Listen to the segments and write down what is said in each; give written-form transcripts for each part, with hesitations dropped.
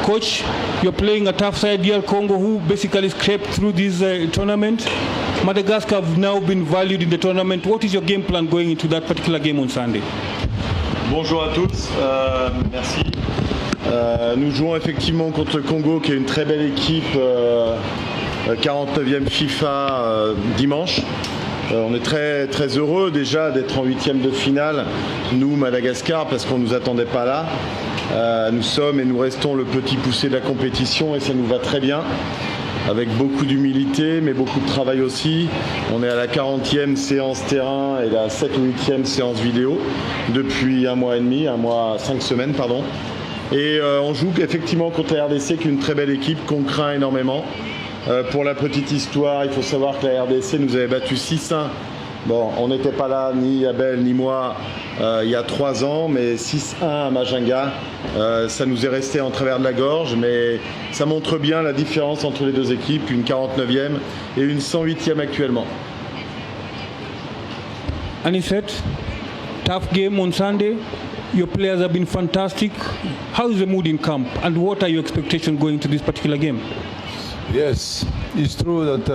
Coach, you're playing a tough side here, Congo, who basically scraped through this tournament. Madagascar have now been valued in the tournament. What is your game plan going into that particular game on Sunday? Bonjour à tous, merci. Nous jouons effectivement contre le Congo, qui est une très belle équipe, 49e FIFA dimanche. On est très, très heureux déjà d'être en 8e de finale, nous Madagascar, parce qu'on ne nous attendait pas là. Nous sommes et nous restons le petit poussé de la compétition et ça nous va très bien, avec beaucoup d'humilité mais beaucoup de travail aussi. On est à la 40e séance terrain et la 7 ou 8e séance vidéo depuis 1 mois et demi, 5 semaines pardon. Et on joue effectivement contre la RDC, qui est une très belle équipe qu'on craint énormément. Pour la petite histoire, il faut savoir que la RDC nous avait battu 6-1. Bon, on n'était pas là, ni Abel ni moi, il y a 3 ans, mais 6-1 à Majinga, ça nous est resté en travers de la gorge, mais ça montre bien la différence entre les deux équipes, une 49e et une 108e actuellement. Anicet, tough game on Sunday. Your players have been fantastic. How is the mood in camp, and what are your expectations going to this particular game? Yes, it's true that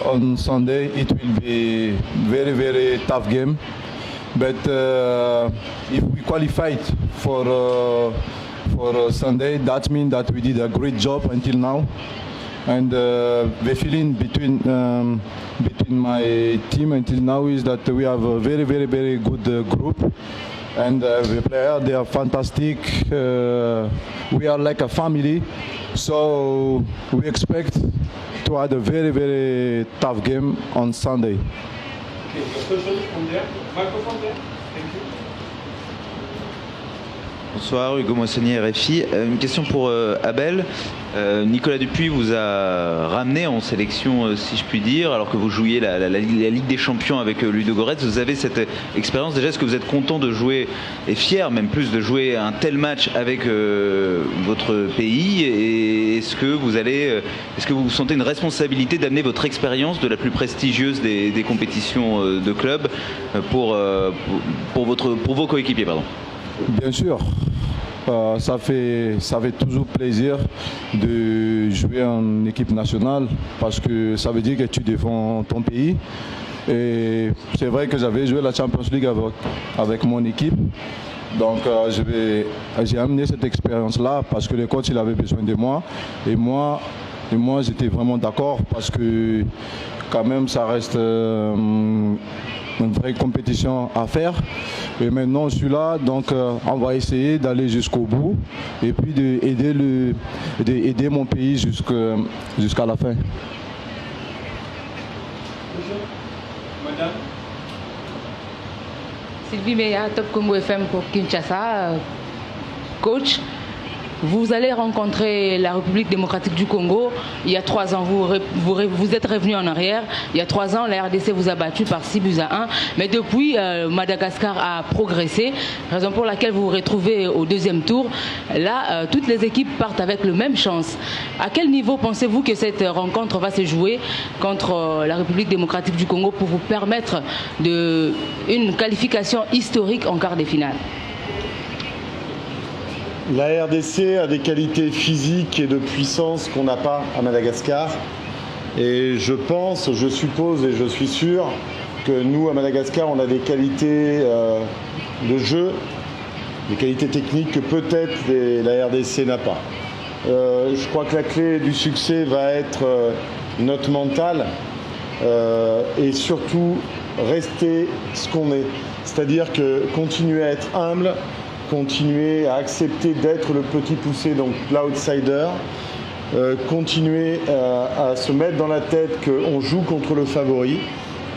on Sunday it will be very, very tough game. But if we qualified for Sunday, that means that we did a great job until now. And the feeling between my team until now is that we have a very, very, very good group. And the players, they are fantastic. We are like a family. So we expect to have a very, very tough game on Sunday. Okay, your question from there. Microphone there. Thank you. Bonsoir, Hugo Moissonnier, RFI. Une question pour Abel. Nicolas Dupuis vous a ramené en sélection, si je puis dire, alors que vous jouiez la Ligue des Champions avec Ludogorets. Vous avez cette expérience déjà. Est-ce que vous êtes content de jouer, et fier même plus, de jouer un tel match avec votre pays? Et est-ce que vous sentez une responsabilité d'amener votre expérience de la plus prestigieuse des compétitions de club pour vos coéquipiers, pardon? Bien sûr, ça fait toujours plaisir de jouer en équipe nationale parce que ça veut dire que tu défends ton pays. Et c'est vrai que j'avais joué la Champions League avec mon équipe. Donc j'ai amené cette expérience-là parce que le coach il avait besoin de moi. Et moi j'étais vraiment d'accord parce que quand même ça reste une vraie compétition à faire. Et maintenant je suis là, donc on va essayer d'aller jusqu'au bout et puis d'aider mon pays jusqu'à la fin. Madame. Sylvie Meya, Top Congo FM pour Kinshasa. Coach, vous allez rencontrer la République démocratique du Congo. Il y a 3 ans, vous êtes revenu en arrière. Il y a 3 ans, la RDC vous a battu par 6-1. Mais depuis, Madagascar a progressé, raison pour laquelle vous vous retrouvez au 2e tour. Là, toutes les équipes partent avec la même chance. À quel niveau pensez-vous que cette rencontre va se jouer contre la République démocratique du Congo pour vous permettre une qualification historique en quart de finale? La RDC a des qualités physiques et de puissance qu'on n'a pas à Madagascar. Et je pense, je suppose et je suis sûr que nous, à Madagascar, on a des qualités de jeu, des qualités techniques que peut-être la RDC n'a pas. Je crois que la clé du succès va être notre mental et surtout rester ce qu'on est. C'est-à-dire que continuer à être humble, continuer à accepter d'être le petit poussé, donc l'outsider, continuer à se mettre dans la tête qu'on joue contre le favori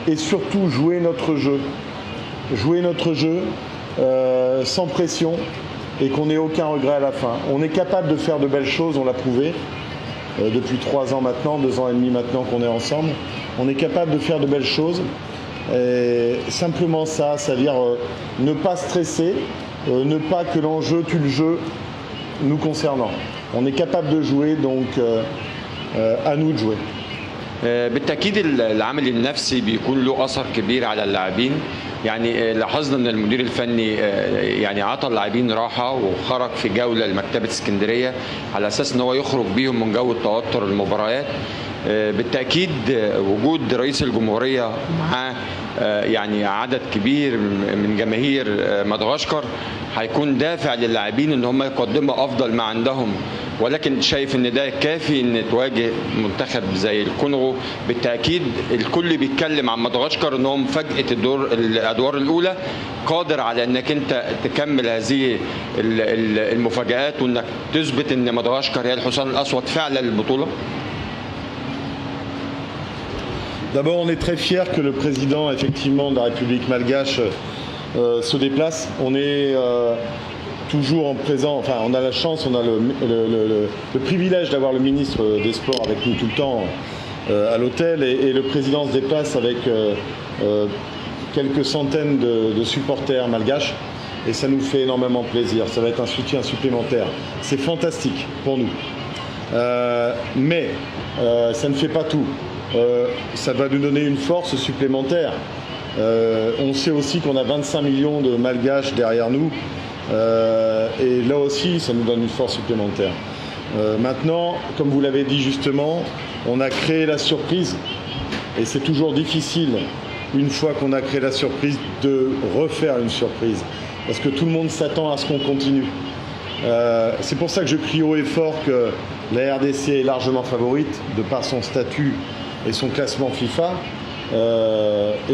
et surtout jouer notre jeu. Jouer notre jeu sans pression et qu'on n'ait aucun regret à la fin. On est capable de faire de belles choses, on l'a prouvé depuis 3 ans maintenant, 2 ans et demi maintenant qu'on est ensemble. On est capable de faire de belles choses. Et simplement ça, c'est-à-dire ne pas stresser, ne pas que l'enjeu tue le jeu nous concernant. On est capable de jouer, donc à nous de jouer. بالتأكيد العمل النفسي بيكون له أثر كبير على اللاعبين يعني لاحظنا ان المدير الفني يعني عطى اللاعبين راحه وخرج في جوله لمكتبه اسكندريه على اساس ان هو يخرج بيهم من جو التوتر المباريات. بالتاكيد وجود رئيس الجمهوريه معاه يعني عدد كبير من جماهير مدغشقر هيكون دافع للاعبين ان هم يقدموا افضل ما عندهم، ولكن شايف ان ده كافي ان تواجه منتخب زي الكونغو. بالتاكيد الكل بيتكلم عن مدغشقر ان هو مفاجاه الادوار الاولى، قادر على انك انت تكمل هذه المفاجات وانك تثبت ان مدغشقر هي الحصان الاسود فعلا للبطوله. D'abord, on est très fiers que le président, effectivement, de la République malgache se déplace. On est toujours en présent, enfin, on a la chance, on a le privilège d'avoir le ministre des Sports avec nous tout le temps à l'hôtel, et le président se déplace avec quelques centaines de supporters malgaches, et ça nous fait énormément plaisir. Ça va être un soutien supplémentaire. C'est fantastique pour nous. Mais ça ne fait pas tout. Ça va nous donner une force supplémentaire. On sait aussi qu'on a 25 millions de malgaches derrière nous, et là aussi ça nous donne une force supplémentaire. Maintenant, comme vous l'avez dit justement, on a créé la surprise, et c'est toujours difficile, une fois qu'on a créé la surprise, de refaire une surprise, parce que tout le monde s'attend à ce qu'on continue. C'est pour ça que je crie haut et fort que la RDC est largement favorite de par son statut et son classement FIFA,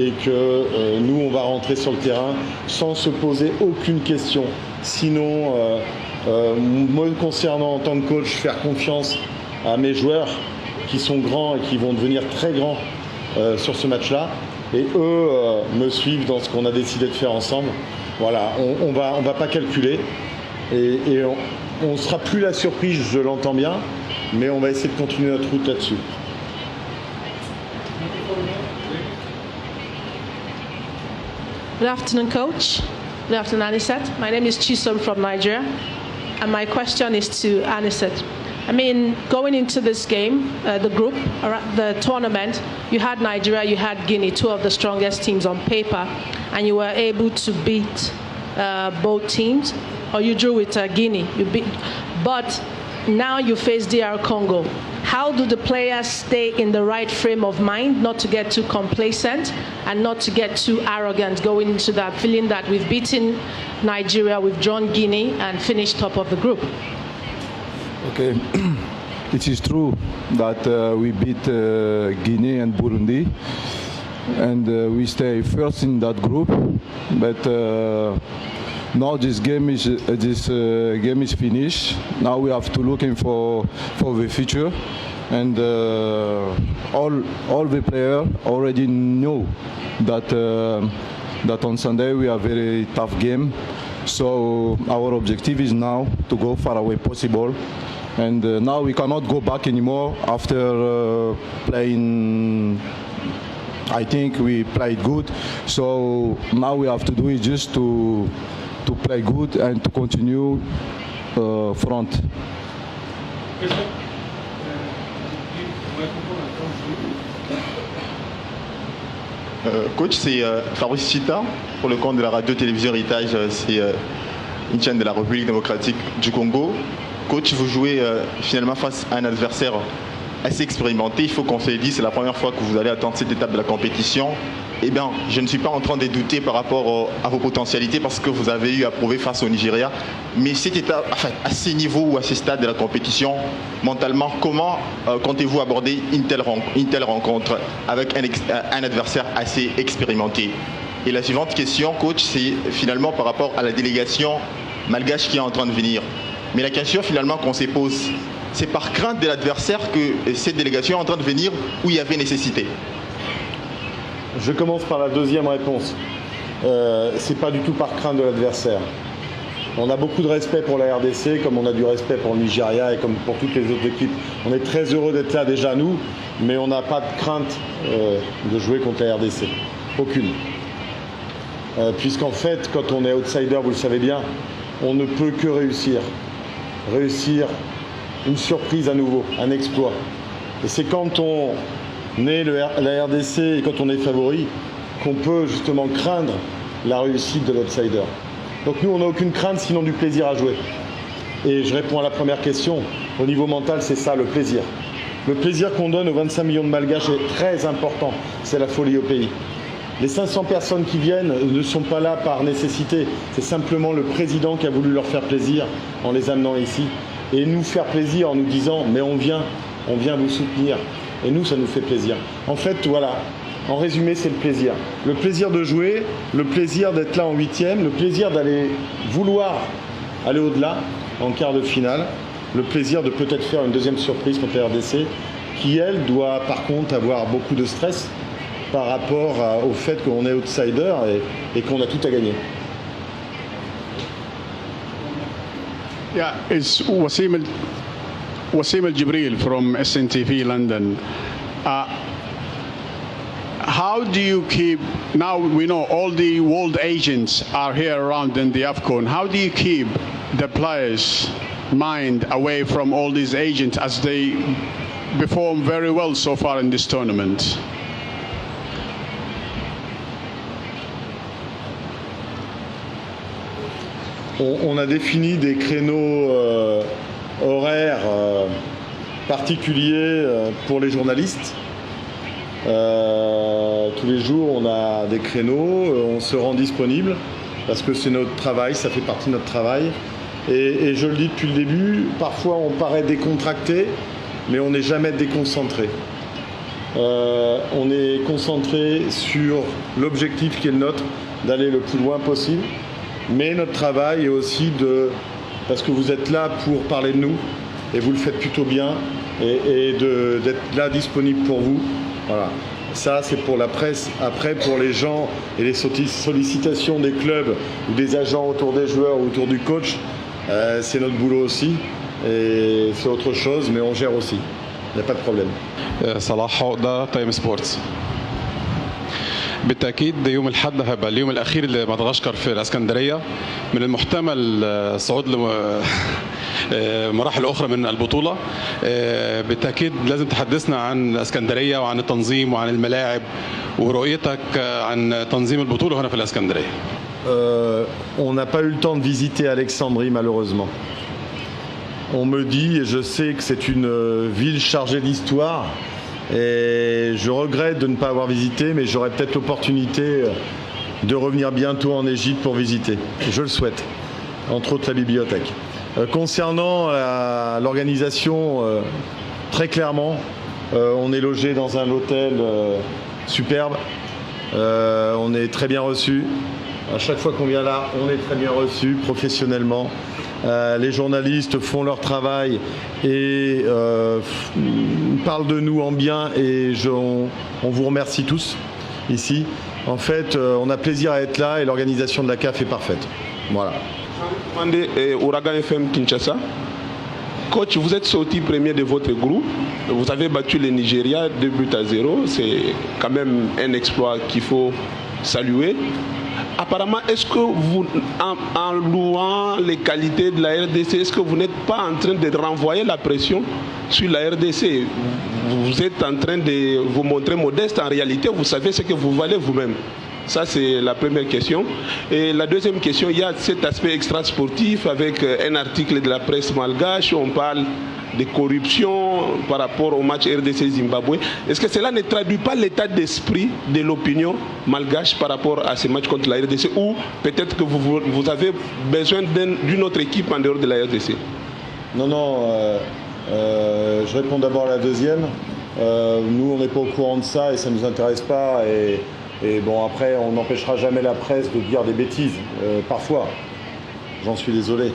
et que nous on va rentrer sur le terrain sans se poser aucune question. Sinon, me concernant en tant que coach, faire confiance à mes joueurs qui sont grands et qui vont devenir très grands sur ce match-là, et eux me suivent dans ce qu'on a décidé de faire ensemble. Voilà, on va pas calculer, et on sera plus la surprise, je l'entends bien, mais on va essayer de continuer notre route là-dessus. Good afternoon, Coach. Good afternoon, Anisset. My name is Chisom from Nigeria, and my question is to Anisset. I mean, going into this game, the group, the tournament, you had Nigeria, you had Guinea, two of the strongest teams on paper, and you were able to beat both teams, or you drew with Guinea. But now you face DR Congo. How do the players stay in the right frame of mind, not to get too complacent and not to get too arrogant going into that, feeling that we've beaten Nigeria, we've drawn Guinea and finished top of the group? Okay, it is true that we beat Guinea and Burundi, and we stay first in that group, but now this game is finished. Now we have to looking for the future, and all the players already know that that on Sunday we have a very tough game. So our objective is now to go far away possible, and now we cannot go back anymore after playing. I think we played good, so now we have to do it just to play good and to continue front. Coach, c'est Fabrice Chita pour le compte de la radio-télévision Héritage. C'est une chaîne de la République démocratique du Congo. Coach, vous jouez finalement face à un adversaire assez expérimenté. Il faut qu'on se le dise, c'est la première fois que vous allez atteindre cette étape de la compétition. Eh bien, je ne suis pas en train de douter par rapport à vos potentialités, parce que vous avez eu à prouver face au Nigeria. Mais cette étape, enfin, à ce niveau ou à ce stade de la compétition, mentalement, comment comptez-vous aborder une telle rencontre avec un adversaire assez expérimenté? Et la suivante question, coach, c'est finalement par rapport à la délégation malgache qui est en train de venir. Mais la question finalement qu'on se pose, c'est par crainte de l'adversaire que cette délégation est en train de venir, ou il y avait nécessité? Je commence par la deuxième réponse. C'est pas du tout par crainte de l'adversaire. On a beaucoup de respect pour la RDC, comme on a du respect pour le Nigeria et comme pour toutes les autres équipes. On est très heureux d'être là déjà nous, mais on n'a pas de crainte de jouer contre la RDC. Aucune. Puisqu'en fait, quand on est outsider, vous le savez bien, on ne peut que réussir. Réussir une surprise à nouveau, un exploit. Et c'est quand on est la RDC et quand on est favori qu'on peut justement craindre la réussite de l'outsider. Donc nous, on n'a aucune crainte, sinon du plaisir à jouer. Et je réponds à la première question. Au niveau mental, c'est ça, le plaisir. Le plaisir qu'on donne aux 25 millions de Malgaches est très important. C'est la folie au pays. Les 500 personnes qui viennent ne sont pas là par nécessité. C'est simplement le président qui a voulu leur faire plaisir en les amenant ici. Et nous faire plaisir en nous disant « mais on vient vous soutenir ». Et nous, ça nous fait plaisir. En fait, voilà, en résumé, c'est le plaisir. Le plaisir de jouer, le plaisir d'être là en 8e, le plaisir d'aller vouloir aller au-delà en quart de finale, le plaisir de peut-être faire une deuxième surprise contre la RDC, qui, elle, doit par contre avoir beaucoup de stress par rapport au fait qu'on est outsider et qu'on a tout à gagner. Yeah, it's Wasim Al-Jibril from SNTV London. How do you keep, now we know all the world agents are here around in the AFCON, how do you keep the players' mind away from all these agents as they perform very well so far in this tournament? On a défini des créneaux horaires particuliers pour les journalistes. Tous les jours, on a des créneaux, on se rend disponible parce que c'est notre travail, ça fait partie de notre travail. Et je le dis depuis le début, parfois on paraît décontracté, mais on n'est jamais déconcentré. On est concentré sur l'objectif qui est le nôtre, d'aller le plus loin possible. Mais notre travail est aussi parce que vous êtes là pour parler de nous, et vous le faites plutôt bien, et d'être là disponible pour vous. Voilà. Ça, c'est pour la presse. Après, pour les gens et les sollicitations des clubs ou des agents autour des joueurs ou autour du coach, c'est notre boulot aussi. Et c'est autre chose, mais on gère aussi. Il n'y a pas de problème. صلاح عقدة تايم سبورتس. بالتأكيد يوم الأحد هيبقى اليوم الأخير لمدغشقر في الإسكندرية. من المحتمل الصعود لمراحل أخرى من البطولة. بالتأكيد لازم تحدثنا عن الإسكندرية وعن التنظيم وعن الملاعب ورؤيتك عن تنظيم البطولة هنا في الإسكندرية. On n'a pas eu le temps de visiter Alexandrie malheureusement. On me dit, et je sais que c'est une ville chargée d'histoire, et je regrette de ne pas avoir visité, mais j'aurai peut-être l'opportunité de revenir bientôt en Égypte pour visiter. Je le souhaite, entre autres la bibliothèque. Concernant l'organisation, très clairement, on est logé dans un hôtel superbe, on est très bien reçu. À chaque fois qu'on vient là, on est très bien reçu professionnellement. Les journalistes font leur travail et parlent de nous en bien et on vous remercie tous ici. En fait, on a plaisir à être là et l'organisation de la CAF est parfaite. Voilà. Ouragan FM Kinshasa. Coach, vous êtes sorti premier de votre groupe. Vous avez battu le Nigeria 2-0. C'est quand même un exploit qu'il faut saluer. Apparemment, est-ce que vous, en louant les qualités de la RDC, est-ce que vous n'êtes pas en train de renvoyer la pression sur la RDC? Vous êtes en train de vous montrer modeste. En réalité, vous savez ce que vous valez vous-même. Ça, c'est la première question. Et la deuxième question, il y a cet aspect extra-sportif avec un article de la presse malgache où on parle de corruption par rapport au match RDC-Zimbabwe. Est-ce que cela ne traduit pas l'état d'esprit de l'opinion malgache par rapport à ce match contre la RDC ou peut-être que vous avez besoin d'une autre équipe en dehors de la RDC? Non, je réponds d'abord à la deuxième. Nous, on n'est pas au courant de ça et ça ne nous intéresse pas. Et bon, après, on n'empêchera jamais la presse de dire des bêtises, parfois. J'en suis désolé.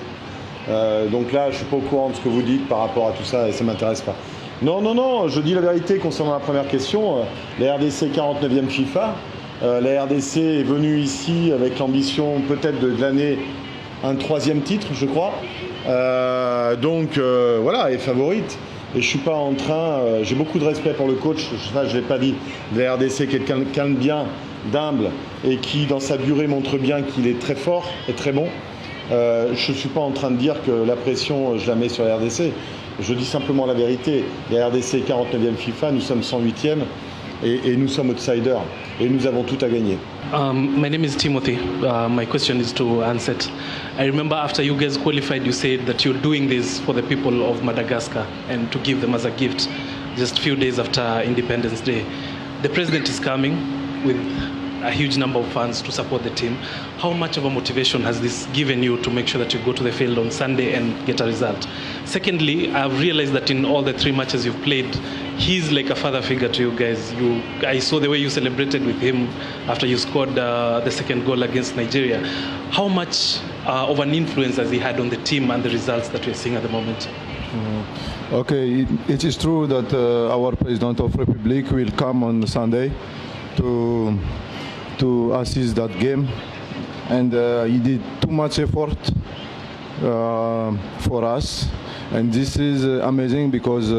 Donc là, je ne suis pas au courant de ce que vous dites par rapport à tout ça et ça ne m'intéresse pas. Non, je dis la vérité concernant la première question. La RDC 49e FIFA. La RDC est venue ici avec l'ambition peut-être de l'année un 3e titre, je crois. Donc voilà, est favorite. Et je suis pas en train, j'ai beaucoup de respect pour le coach, ça je l'ai pas dit, de la RDC, quelqu'un de bien, d'humble, et qui dans sa durée montre bien qu'il est très fort et très bon. Je ne suis pas en train de dire que la pression, je la mets sur la RDC. Je dis simplement la vérité. La RDC 49e FIFA, nous sommes 108e. Et nous sommes outsiders. Et nous avons tout à gagner. My name is Timothy. My question is to Ansett. I remember after you guys qualified, you said that you're doing this for the people of Madagascar and to give them as a gift just a few days after Independence Day. The president is coming with a huge number of fans to support the team. How much of a motivation has this given you to make sure that you go to the field on Sunday and get a result? Secondly, I've realized that in all the 3 matches you've played, he's like a father figure to you guys. I saw the way you celebrated with him after you scored the second goal against Nigeria. How much of an influence has he had on the team and the results that we're seeing at the moment? Okay, it is true that our President of Republic will come on Sunday to assist that game, and he did too much effort for us, and this is amazing because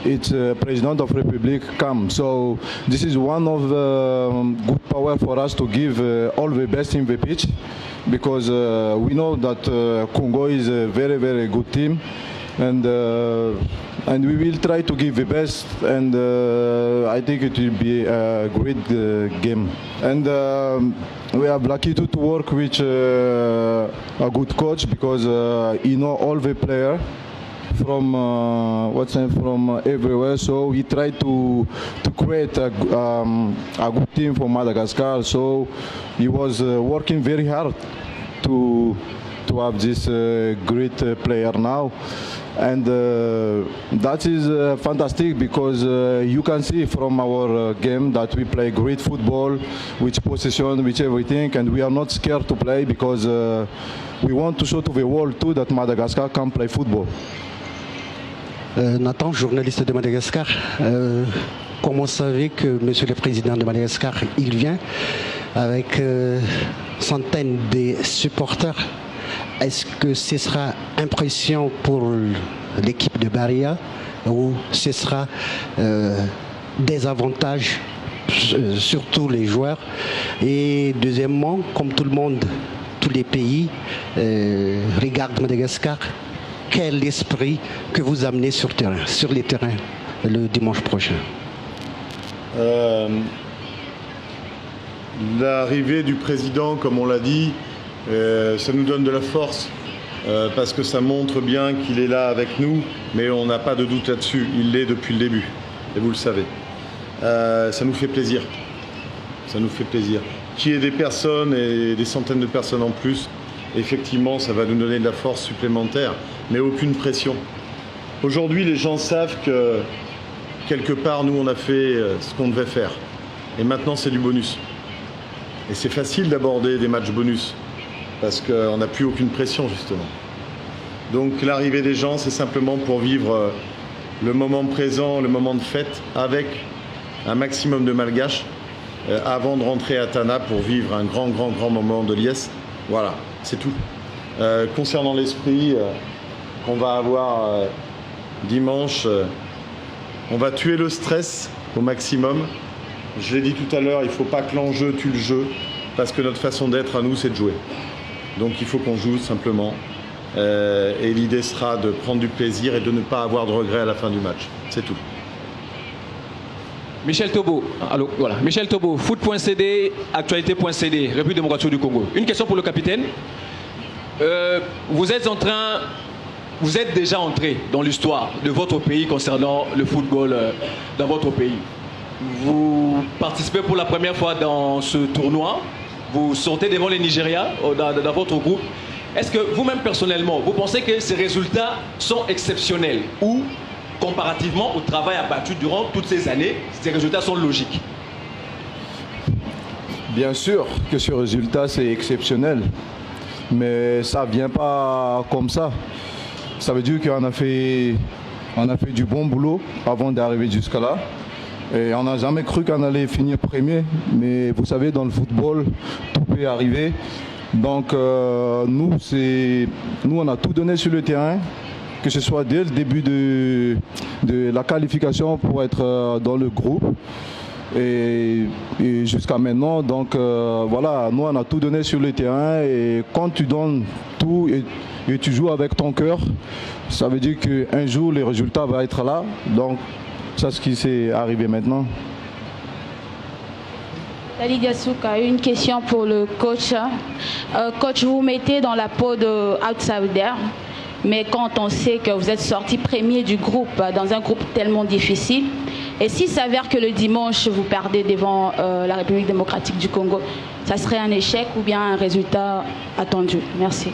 it's President of Republic come. So this is one of the good power for us to give all the best in the pitch, because we know that Congo is a very, very good team, and we will try to give the best, and I think it will be a great game. And we are lucky to work with a good coach, because he knows all the players from from everywhere. So we try to create a good team for Madagascar. So he was working very hard to have this great player now. And that is fantastic, because you can see from our game that we play great football, with possession, with everything, and we are not scared to play, because we want to show to the world too that Madagascar can play football. Nathan, journaliste de Madagascar. Comme on savait que Monsieur le Président de Madagascar, il vient avec centaines de supporters, est-ce que ce sera impression pour l'équipe de Bahia ou ce sera des avantages sur tous les joueurs? Et deuxièmement, comme tout le monde, tous les pays regardent Madagascar, quel esprit que vous amenez sur les terrains le dimanche prochain? L'arrivée du président, comme on l'a dit, ça nous donne de la force, parce que ça montre bien qu'il est là avec nous, mais on n'a pas de doute là-dessus, il l'est depuis le début, et vous le savez. Ça nous fait plaisir, ça nous fait plaisir. Qu'il y ait des personnes et des centaines de personnes en plus, effectivement, ça va nous donner de la force supplémentaire, mais aucune pression. Aujourd'hui, les gens savent que, quelque part, nous, on a fait ce qu'on devait faire. Et maintenant, c'est du bonus. Et c'est facile d'aborder des matchs bonus, parce qu'on n'a plus aucune pression, justement. Donc, l'arrivée des gens, c'est simplement pour vivre le moment présent, le moment de fête, avec un maximum de malgaches, avant de rentrer à Tana pour vivre un grand moment de liesse. Voilà, c'est tout. Concernant l'esprit qu'on va avoir dimanche, on va tuer le stress au maximum. Je l'ai dit tout à l'heure, il ne faut pas que l'enjeu tue le jeu, parce que notre façon d'être à nous, c'est de jouer. Donc il faut qu'on joue simplement. Et l'idée sera de prendre du plaisir et de ne pas avoir de regrets à la fin du match. C'est tout. Michel Tobo, allô, voilà. Michel Tobo, foot.cd, actualité.cd, République démocratique du Congo. Une question pour le capitaine. Vous êtes déjà entré dans l'histoire de votre pays concernant le football dans votre pays. Vous participez pour la première fois dans ce tournoi. Vous sortez devant les Nigérias dans votre groupe. Est-ce que vous-même personnellement, vous pensez que ces résultats sont exceptionnels ou comparativement au travail abattu durant toutes ces années, ces résultats sont logiques? Bien sûr que ce résultat c'est exceptionnel, mais ça ne vient pas comme ça. Ça veut dire qu'on a fait du bon boulot avant d'arriver jusqu'à là. Et on n'a jamais cru qu'on allait finir premier, mais vous savez, dans le football, tout peut arriver. Donc nous, on a tout donné sur le terrain, que ce soit dès le début de la qualification pour être dans le groupe et jusqu'à maintenant. Donc voilà, nous on a tout donné sur le terrain, et quand tu donnes tout et tu joues avec ton cœur, ça veut dire qu'un jour les résultats vont être là. Donc c'est ce qui s'est arrivé maintenant. Lydia Souka, une question pour le coach. Coach, vous vous mettez dans la peau de outsider, mais quand on sait que vous êtes sorti premier du groupe, dans un groupe tellement difficile, et s'il s'avère que le dimanche vous perdez devant la République démocratique du Congo, ça serait un échec ou bien un résultat attendu? Merci.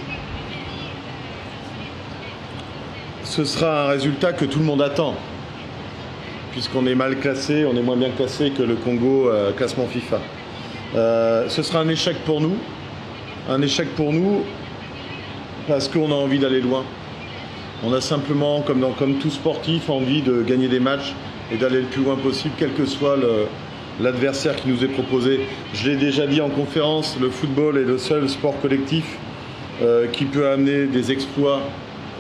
Ce sera un résultat que tout le monde attend, puisqu'on est mal classé, on est moins bien classé que le Congo classement FIFA. Ce sera un échec pour nous parce qu'on a envie d'aller loin. On a simplement, comme tout sportif, envie de gagner des matchs et d'aller le plus loin possible, quel que soit l'adversaire qui nous est proposé. Je l'ai déjà dit en conférence, le football est le seul sport collectif qui peut amener des exploits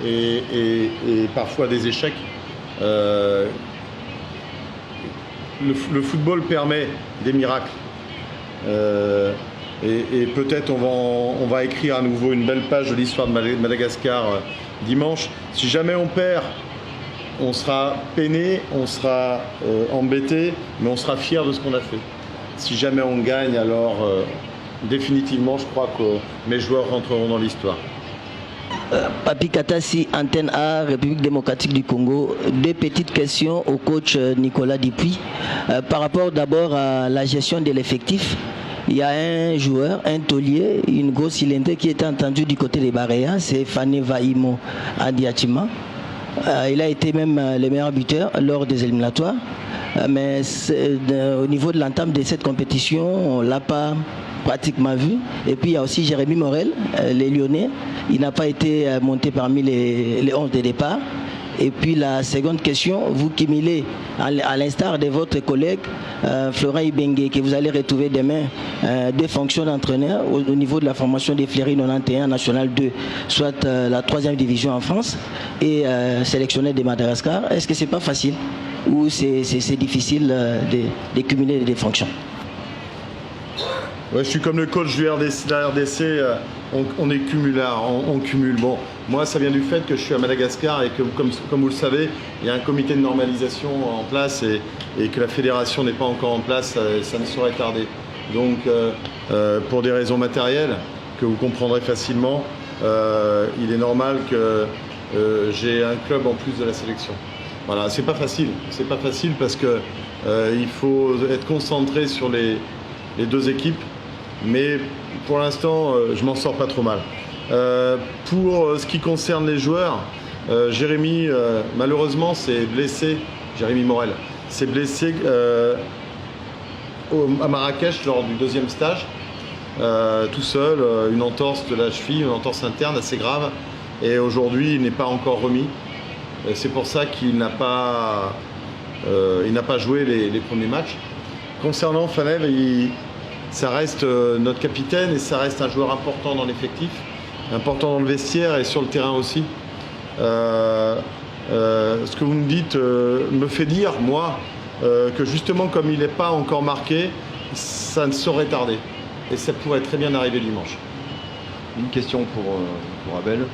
et parfois des échecs. Le football permet des miracles. Et peut-être on va écrire à nouveau une belle page de l'histoire de Madagascar dimanche. Si jamais on perd, on sera peiné, on sera embêté, mais on sera fier de ce qu'on a fait. Si jamais on gagne, alors définitivement, je crois que mes joueurs rentreront dans l'histoire. Papi Katassi, Antenne A, République démocratique du Congo. Deux petites questions au coach Nicolas Dupuis. Par rapport d'abord à la gestion de l'effectif, il y a un joueur, un taulier, une grosse cylindrée qui est entendu du côté des Baréas, c'est Fane Vaimo Adiachima. Il a été même le meilleur buteur lors des éliminatoires. Mais au niveau de l'entame de cette compétition, on ne l'a pas pratiquement vu. Et puis il y a aussi Jérémy Morel, les Lyonnais. Il n'a pas été monté parmi les 11 de départ. Et puis la seconde question, vous qui milez, à l'instar de votre collègue Florent Ibengue, que vous allez retrouver demain deux fonctions d'entraîneur au niveau de la formation des Fleury 91 National 2, soit la 3e division en France, et sélectionné de Madagascar. Est-ce que c'est pas facile ou c'est difficile de cumuler les deux fonctions? Ouais, je suis comme le coach du RDC, la RDC, on est cumulard, on cumule. Bon, moi ça vient du fait que je suis à Madagascar et que comme vous le savez, il y a un comité de normalisation en place et que la fédération n'est pas encore en place, ça ne saurait tarder. Donc pour des raisons matérielles que vous comprendrez facilement, il est normal que j'ai un club en plus de la sélection. Voilà, c'est pas facile parce que il faut être concentré sur les deux équipes. Mais pour l'instant, je m'en sors pas trop mal. Pour ce qui concerne les joueurs, Jérémy, malheureusement, s'est blessé. Jérémy Morel s'est blessé à Marrakech lors du 2e stage, tout seul, une entorse de la cheville, une entorse interne assez grave. Et aujourd'hui, il n'est pas encore remis. C'est pour ça qu'il n'a pas joué les premiers matchs. Concernant Fanev, ça reste notre capitaine et ça reste un joueur important dans l'effectif, important dans le vestiaire et sur le terrain aussi. Ce que vous me dites me fait dire, moi, que justement comme il n'est pas encore marqué, ça ne saurait tarder. Et ça pourrait très bien arriver dimanche. Une question pour Abel.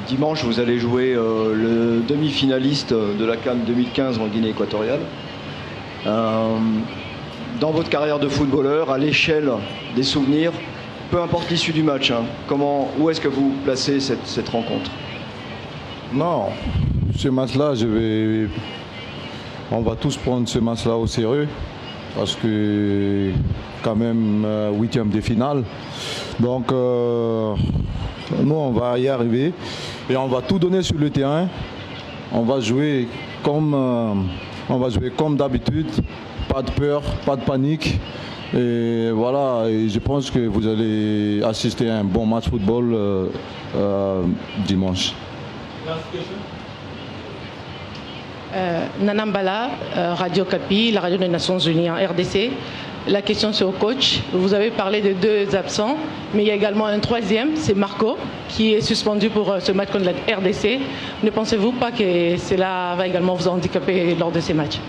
Dimanche, vous allez jouer le demi-finaliste de la CAN 2015 en Guinée équatoriale. Dans votre carrière de footballeur, à l'échelle des souvenirs, peu importe l'issue du match, où est-ce que vous placez cette rencontre? Non, ce match-là, on va tous prendre ce match-là au sérieux, parce que quand même 8e de finale. Donc nous, on va y arriver et on va tout donner sur le terrain. On va jouer comme d'habitude. Pas de peur, pas de panique. Et voilà, et je pense que vous allez assister à un bon match football dimanche. Nanambala, Radio Kapi, la radio des Nations Unies en RDC. La question c'est au coach. Vous avez parlé de 2 absents, mais il y a également un 3e, c'est Marco, qui est suspendu pour ce match contre la RDC. Ne pensez-vous pas que cela va également vous handicaper lors de ces matchs?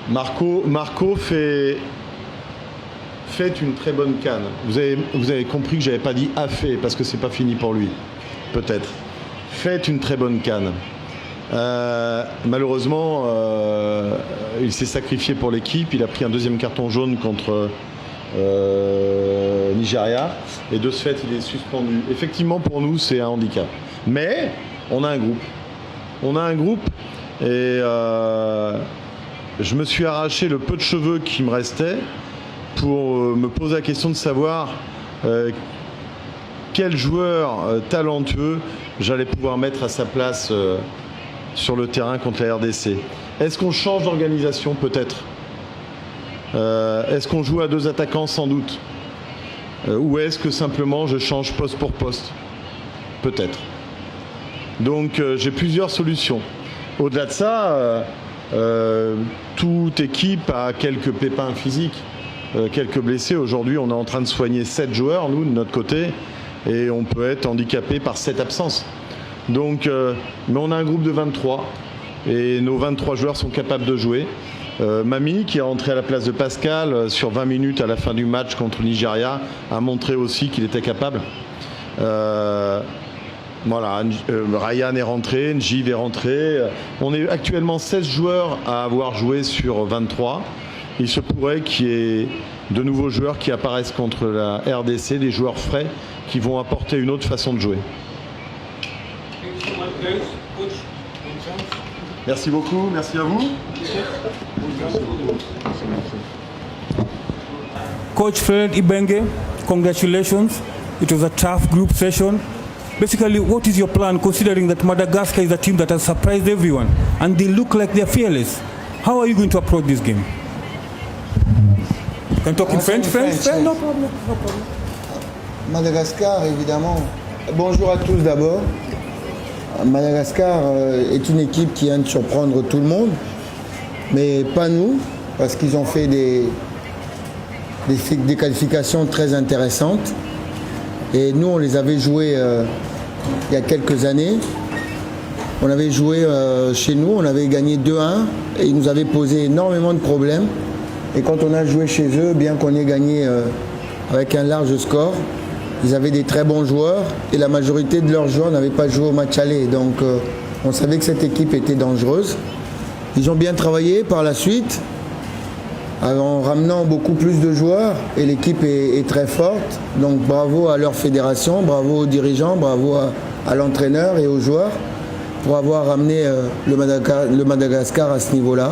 Marco fait une très bonne CAN. Vous avez compris que j'avais pas dit a fait parce que c'est pas fini pour lui. Peut-être. Fait une très bonne CAN. Malheureusement, il s'est sacrifié pour l'équipe. Il a pris un deuxième carton jaune contre Nigeria. Et de ce fait, il est suspendu. Effectivement, pour nous, c'est un handicap. Mais on a un groupe. On a un groupe et je me suis arraché le peu de cheveux qui me restait pour me poser la question de savoir quel joueur talentueux j'allais pouvoir mettre à sa place sur le terrain contre la RDC. Est-ce qu'on change d'organisation? Peut-être. Est-ce qu'on joue à 2 attaquants? Sans doute. Ou est-ce que simplement je change poste pour poste? Peut-être. Donc j'ai plusieurs solutions. Au-delà de ça, toute équipe a quelques pépins physiques, quelques blessés. Aujourd'hui, on est en train de soigner 7 joueurs, nous, de notre côté, et on peut être handicapé par 7 absences. Donc, mais on a un groupe de 23, et nos 23 joueurs sont capables de jouer. Mami, qui est rentré à la place de Pascal sur 20 minutes à la fin du match contre le Nigeria, a montré aussi qu'il était capable. Voilà, Ryan est rentré, Njiv est rentré. On est actuellement 16 joueurs à avoir joué sur 23. Il se pourrait qu'il y ait de nouveaux joueurs qui apparaissent contre la RDC, des joueurs frais qui vont apporter une autre façon de jouer. Merci beaucoup, merci à vous. Coach Fred Ibenge, congratulations. It was a tough group session. Basically, what is your plan, considering that Madagascar is a team that has surprised everyone and they look like they're fearless? How are you going to approach this game? Can talk in French? No problem. Madagascar, évidemment. Bonjour à tous d'abord. Madagascar est une équipe qui vient de surprendre tout le monde, mais pas nous, parce qu'ils ont fait des qualifications très intéressantes. Et nous, on les avait joués il y a quelques années. On avait joué chez nous, on avait gagné 2-1 et ils nous avaient posé énormément de problèmes. Et quand on a joué chez eux, bien qu'on ait gagné avec un large score, ils avaient des très bons joueurs et la majorité de leurs joueurs n'avaient pas joué au match aller. Donc on savait que cette équipe était dangereuse. Ils ont bien travaillé par la suite en ramenant beaucoup plus de joueurs et l'équipe est très forte. Donc bravo à leur fédération, bravo aux dirigeants, bravo à l'entraîneur et aux joueurs pour avoir ramené le Madagascar à ce niveau-là.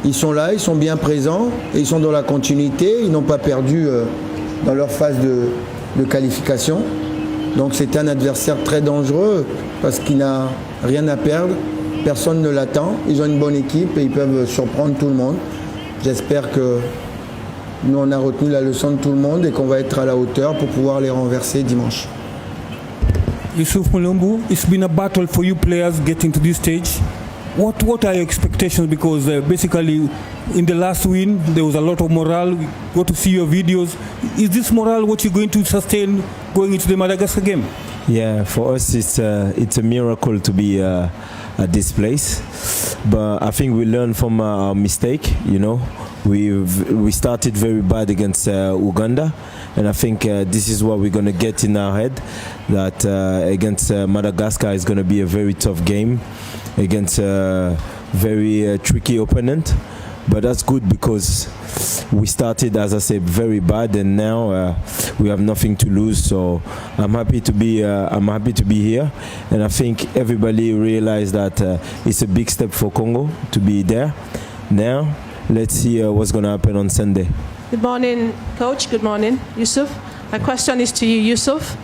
Ils sont là, ils sont bien présents et ils sont dans la continuité. Ils n'ont pas perdu dans leur phase de qualification. Donc c'est un adversaire très dangereux parce qu'il n'a rien à perdre. Personne ne l'attend. Ils ont une bonne équipe et ils peuvent surprendre tout le monde. J'espère que nous, on a retenu la leçon de tout le monde et qu'on va être à la hauteur pour pouvoir les renverser dimanche. Yusuf Mulumbu, it's been a battle for you players getting to this stage. What are your expectations? Because basically, in the last win, there was a lot of morale. We got to see your videos. Is this morale what you're going to sustain going into the Madagascar game? Yeah, for us, it's a miracle to be at this place. But I think we learned from our mistake. You know, we started very bad against Uganda, and I think this is what we're gonna get in our head. That against Madagascar is gonna be a very tough game against a very tricky opponent. But that's good because we started, as I said, very bad, and now we have nothing to lose. So I'm happy to be here, and I think everybody realized that it's a big step for Congo to be there. Now let's see what's going to happen on Sunday. Good morning, Coach. Good morning, Yusuf. My question is to you, Yusuf.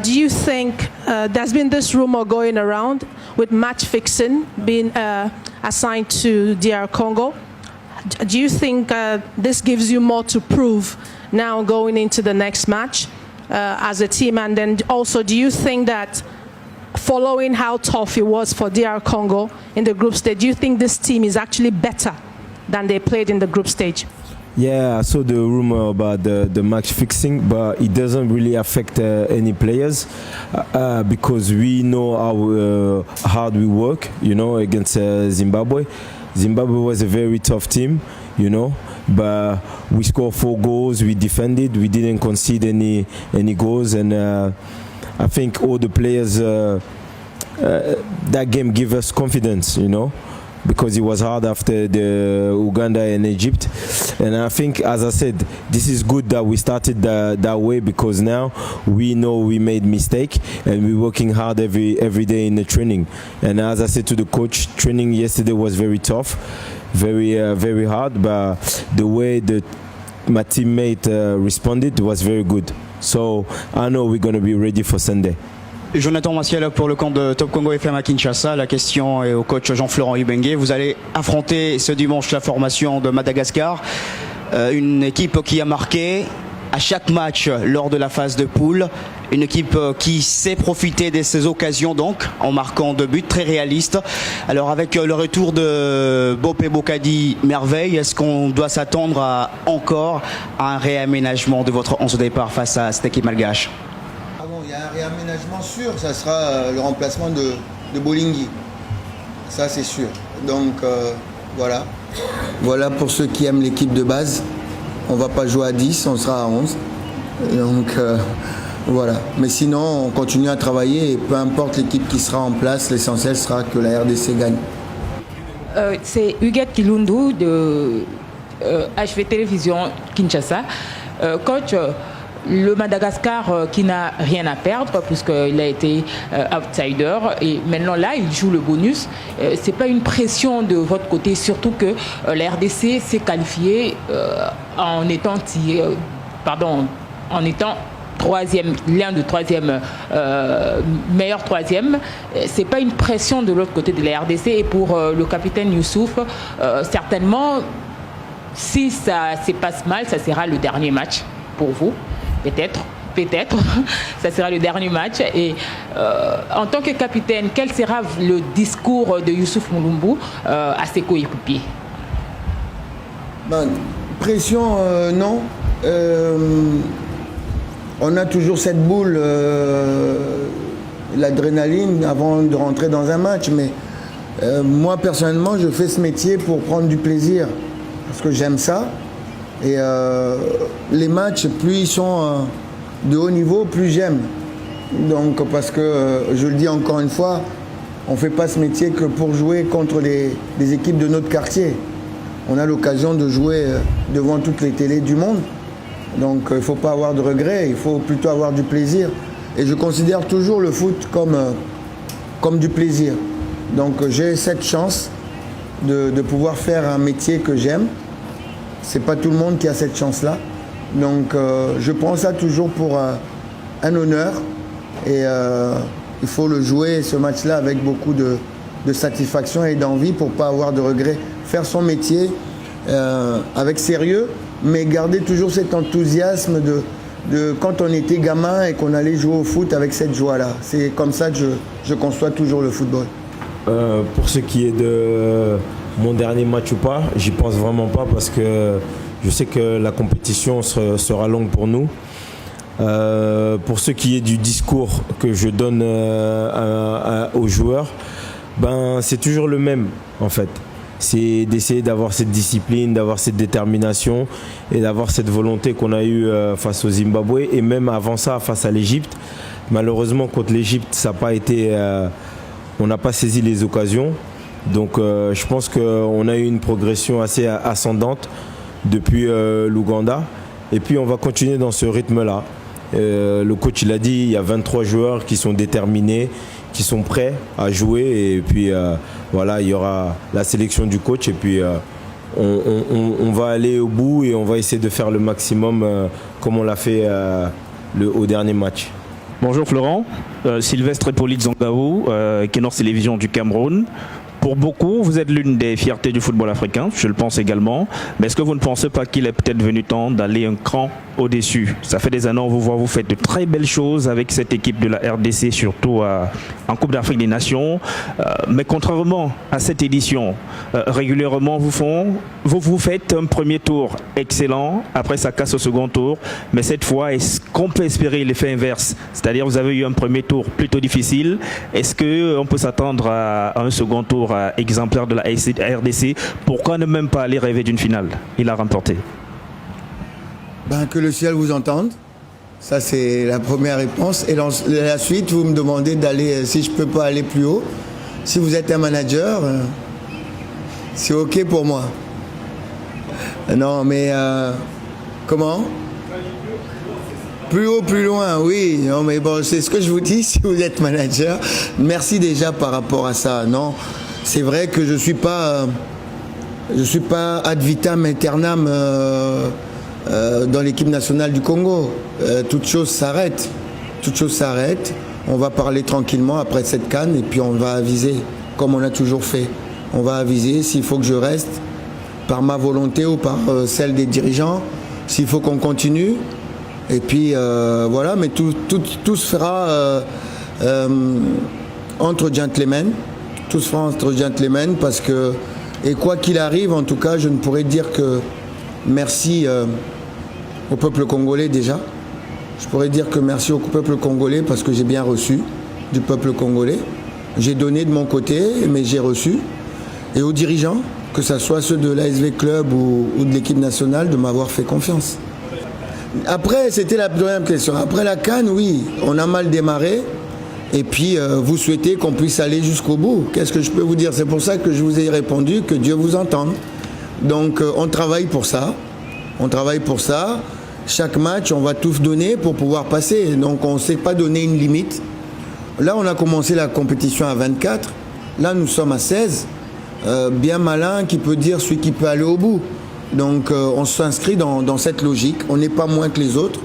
Do you think there's been this rumor going around with match fixing being assigned to DR Congo? Do you think this gives you more to prove now going into the next match as a team? And then also, do you think that following how tough it was for DR Congo in the group stage, do you think this team is actually better than they played in the group stage? Yeah, I saw the rumor about the match fixing, but it doesn't really affect any players because we know how hard we work, you know, against Zimbabwe. Zimbabwe was a very tough team, you know, but we scored 4 goals, we defended, we didn't concede any goals, and I think all the players that game gave us confidence, you know, because it was hard after the Uganda and Egypt. And I think, as I said, this is good that we started that way, because now we know we made mistake and we're working hard every day in the training. And as I said to the coach, training yesterday was very tough, very hard, but the way my teammate responded was very good. So I know we're going to be ready for Sunday. Jonathan Maciel pour le camp de Top Congo FM à Kinshasa. La question est au coach Jean-Florent Ibengue. Vous allez affronter ce dimanche la formation de Madagascar, une équipe qui a marqué à chaque match lors de la phase de poule, une équipe qui sait profiter de ses occasions donc en marquant 2 buts, très réaliste. Alors avec le retour de Bopé Bokadi Merveille, est-ce qu'on doit s'attendre encore à un réaménagement de votre 11 au départ face à cette équipe malgache? Il y a un réaménagement sûr, ça sera le remplacement de Bolingui. Ça c'est sûr. Donc voilà. Voilà pour ceux qui aiment l'équipe de base. On ne va pas jouer à 10, on sera à 11. Donc voilà. Mais sinon, on continue à travailler et peu importe l'équipe qui sera en place, l'essentiel sera que la RDC gagne. C'est Huguette Kilundu de HV Télévision Kinshasa. Coach, le Madagascar qui n'a rien à perdre puisqu'il a été outsider et maintenant là il joue le bonus. C'est pas une pression de votre côté, surtout que la RDC s'est qualifiée en étant troisième, l'un de troisième meilleur troisième. C'est pas une pression de l'autre côté de la RDC et pour le capitaine Youssouf, certainement si ça se passe mal, ça sera le dernier match pour vous. Peut-être, ça sera le dernier match. Et en tant que capitaine, quel sera le discours de Youssouf Mulumbu à ses coéquipiers? Pression, non. On a toujours cette boule, l'adrénaline avant de rentrer dans un match. Mais moi, personnellement, je fais ce métier pour prendre du plaisir, parce que j'aime ça. Et les matchs, plus ils sont de haut niveau, plus j'aime. Donc, parce que, je le dis encore une fois, on ne fait pas ce métier que pour jouer contre des équipes de notre quartier. On a l'occasion de jouer devant toutes les télés du monde. Donc, il ne faut pas avoir de regrets, il faut plutôt avoir du plaisir. Et je considère toujours le foot comme du plaisir. Donc, j'ai cette chance de pouvoir faire un métier que j'aime. C'est pas tout le monde qui a cette chance-là. Donc je prends ça toujours pour un honneur. Et il faut le jouer, ce match-là, avec beaucoup de satisfaction et d'envie pour pas avoir de regrets. Faire son métier avec sérieux, mais garder toujours cet enthousiasme de quand on était gamin et qu'on allait jouer au foot avec cette joie-là. C'est comme ça que je conçois toujours le football. Pour ce qui est de mon dernier match ou pas, j'y pense vraiment pas parce que je sais que la compétition sera longue pour nous. Pour ce qui est du discours que je donne aux joueurs, c'est toujours le même en fait. C'est d'essayer d'avoir cette discipline, d'avoir cette détermination et d'avoir cette volonté qu'on a eue face au Zimbabwe et même avant ça face à l'Égypte. Malheureusement contre l'Égypte, ça n'a pas été, on n'a pas saisi les occasions. Donc je pense qu'on a eu une progression assez ascendante depuis l'Ouganda. Et puis on va continuer dans ce rythme-là. Le coach il a dit, il y a 23 joueurs qui sont déterminés, qui sont prêts à jouer. Et puis voilà, il y aura la sélection du coach. Et puis on va aller au bout et on va essayer de faire le maximum comme on l'a fait au dernier match. Bonjour Florent, Sylvestre Hippolyte Zangaou, Kenos Télévision du Cameroun. Pour beaucoup, vous êtes l'une des fiertés du football africain, je le pense également. Mais est-ce que vous ne pensez pas qu'il est peut-être venu temps d'aller un cran au-dessus? Ça fait des années, on vous voit, vous faites de très belles choses avec cette équipe de la RDC, surtout en Coupe d'Afrique des Nations. Mais contrairement à cette édition, régulièrement, vous faites un premier tour excellent, après ça casse au second tour. Mais cette fois, est-ce qu'on peut espérer l'effet inverse? C'est-à-dire, vous avez eu un premier tour plutôt difficile. Est-ce qu'on peut s'attendre à un second tour exemplaire de la RDC? Pourquoi ne même pas aller rêver d'une finale? Il a remporté. Que le ciel vous entende. Ça, c'est la première réponse. Et la suite, vous me demandez d'aller, si je ne peux pas aller plus haut. Si vous êtes un manager, c'est OK pour moi. Non, mais comment ? Plus haut, plus loin, oui. Non, mais bon, c'est ce que je vous dis si vous êtes manager. Merci déjà par rapport à ça. Non, c'est vrai que je suis pas ad vitam aeternam dans l'équipe nationale du Congo. Toute chose s'arrête. Toute chose s'arrête. On va parler tranquillement après cette CAN et puis on va aviser, comme on a toujours fait. On va aviser s'il faut que je reste par ma volonté ou par celle des dirigeants, s'il faut qu'on continue. Et puis voilà, mais tout se fera entre gentlemen. Tout se fera entre gentlemen parce que, et quoi qu'il arrive, en tout cas, je ne pourrais dire que merci au peuple congolais déjà. Je pourrais dire que merci au peuple congolais parce que j'ai bien reçu du peuple congolais. J'ai donné de mon côté, mais j'ai reçu. Et aux dirigeants, que ce soit ceux de l'ASV Club ou de l'équipe nationale, de m'avoir fait confiance. Après, c'était la deuxième question. Après la CAN, oui, on a mal démarré. Et puis, vous souhaitez qu'on puisse aller jusqu'au bout. Qu'est-ce que je peux vous dire ? C'est pour ça que je vous ai répondu que Dieu vous entende. Donc, on travaille pour ça. On travaille pour ça. Chaque match, on va tout donner pour pouvoir passer. Donc, on ne s'est pas donné une limite. Là, on a commencé la compétition à 24. Là, nous sommes à 16. Bien malin qui peut dire celui qui peut aller au bout. Donc on s'inscrit dans cette logique. On n'est pas moins que les autres.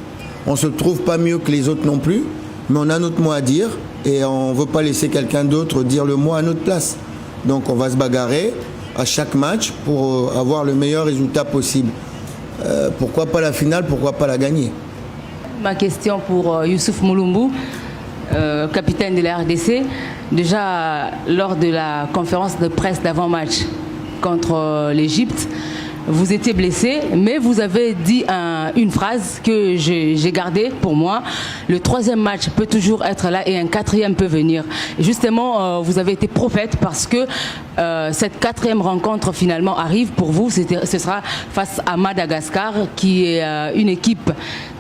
On ne se trouve pas mieux que les autres non plus. Mais on a notre mot à dire et on ne veut pas laisser quelqu'un d'autre dire le mot à notre place. Donc on va se bagarrer à chaque match pour avoir le meilleur résultat possible. Pourquoi pas la finale, pourquoi pas la gagner ? Ma question pour Youssouf Mulumbu, capitaine de la RDC. Déjà, lors de la conférence de presse d'avant-match contre l'Égypte, vous étiez blessé, mais vous avez dit une phrase que j'ai gardée pour moi. Le troisième match peut toujours être là et un quatrième peut venir. Et justement, vous avez été prophète parce que cette quatrième rencontre finalement arrive pour vous. Ce sera face à Madagascar, qui est une équipe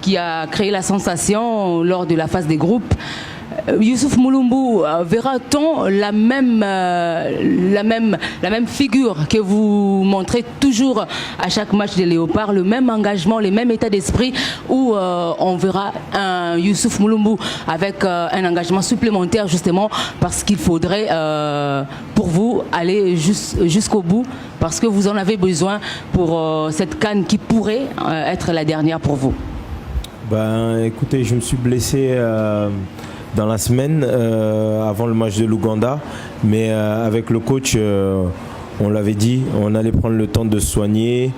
qui a créé la sensation lors de la phase des groupes. Youssouf Mulumbu, verra-t-on la même figure que vous montrez toujours à chaque match des Léopards, le même engagement, le même état d'esprit, où on verra un Youssouf Mulumbu avec un engagement supplémentaire justement parce qu'il faudrait pour vous aller jusqu'au bout parce que vous en avez besoin pour cette CAN qui pourrait être la dernière pour vous. Ben, écoutez, je me suis blessé dans la semaine avant le match de l'Ouganda, mais avec le coach, on l'avait dit, on allait prendre le temps de se soigner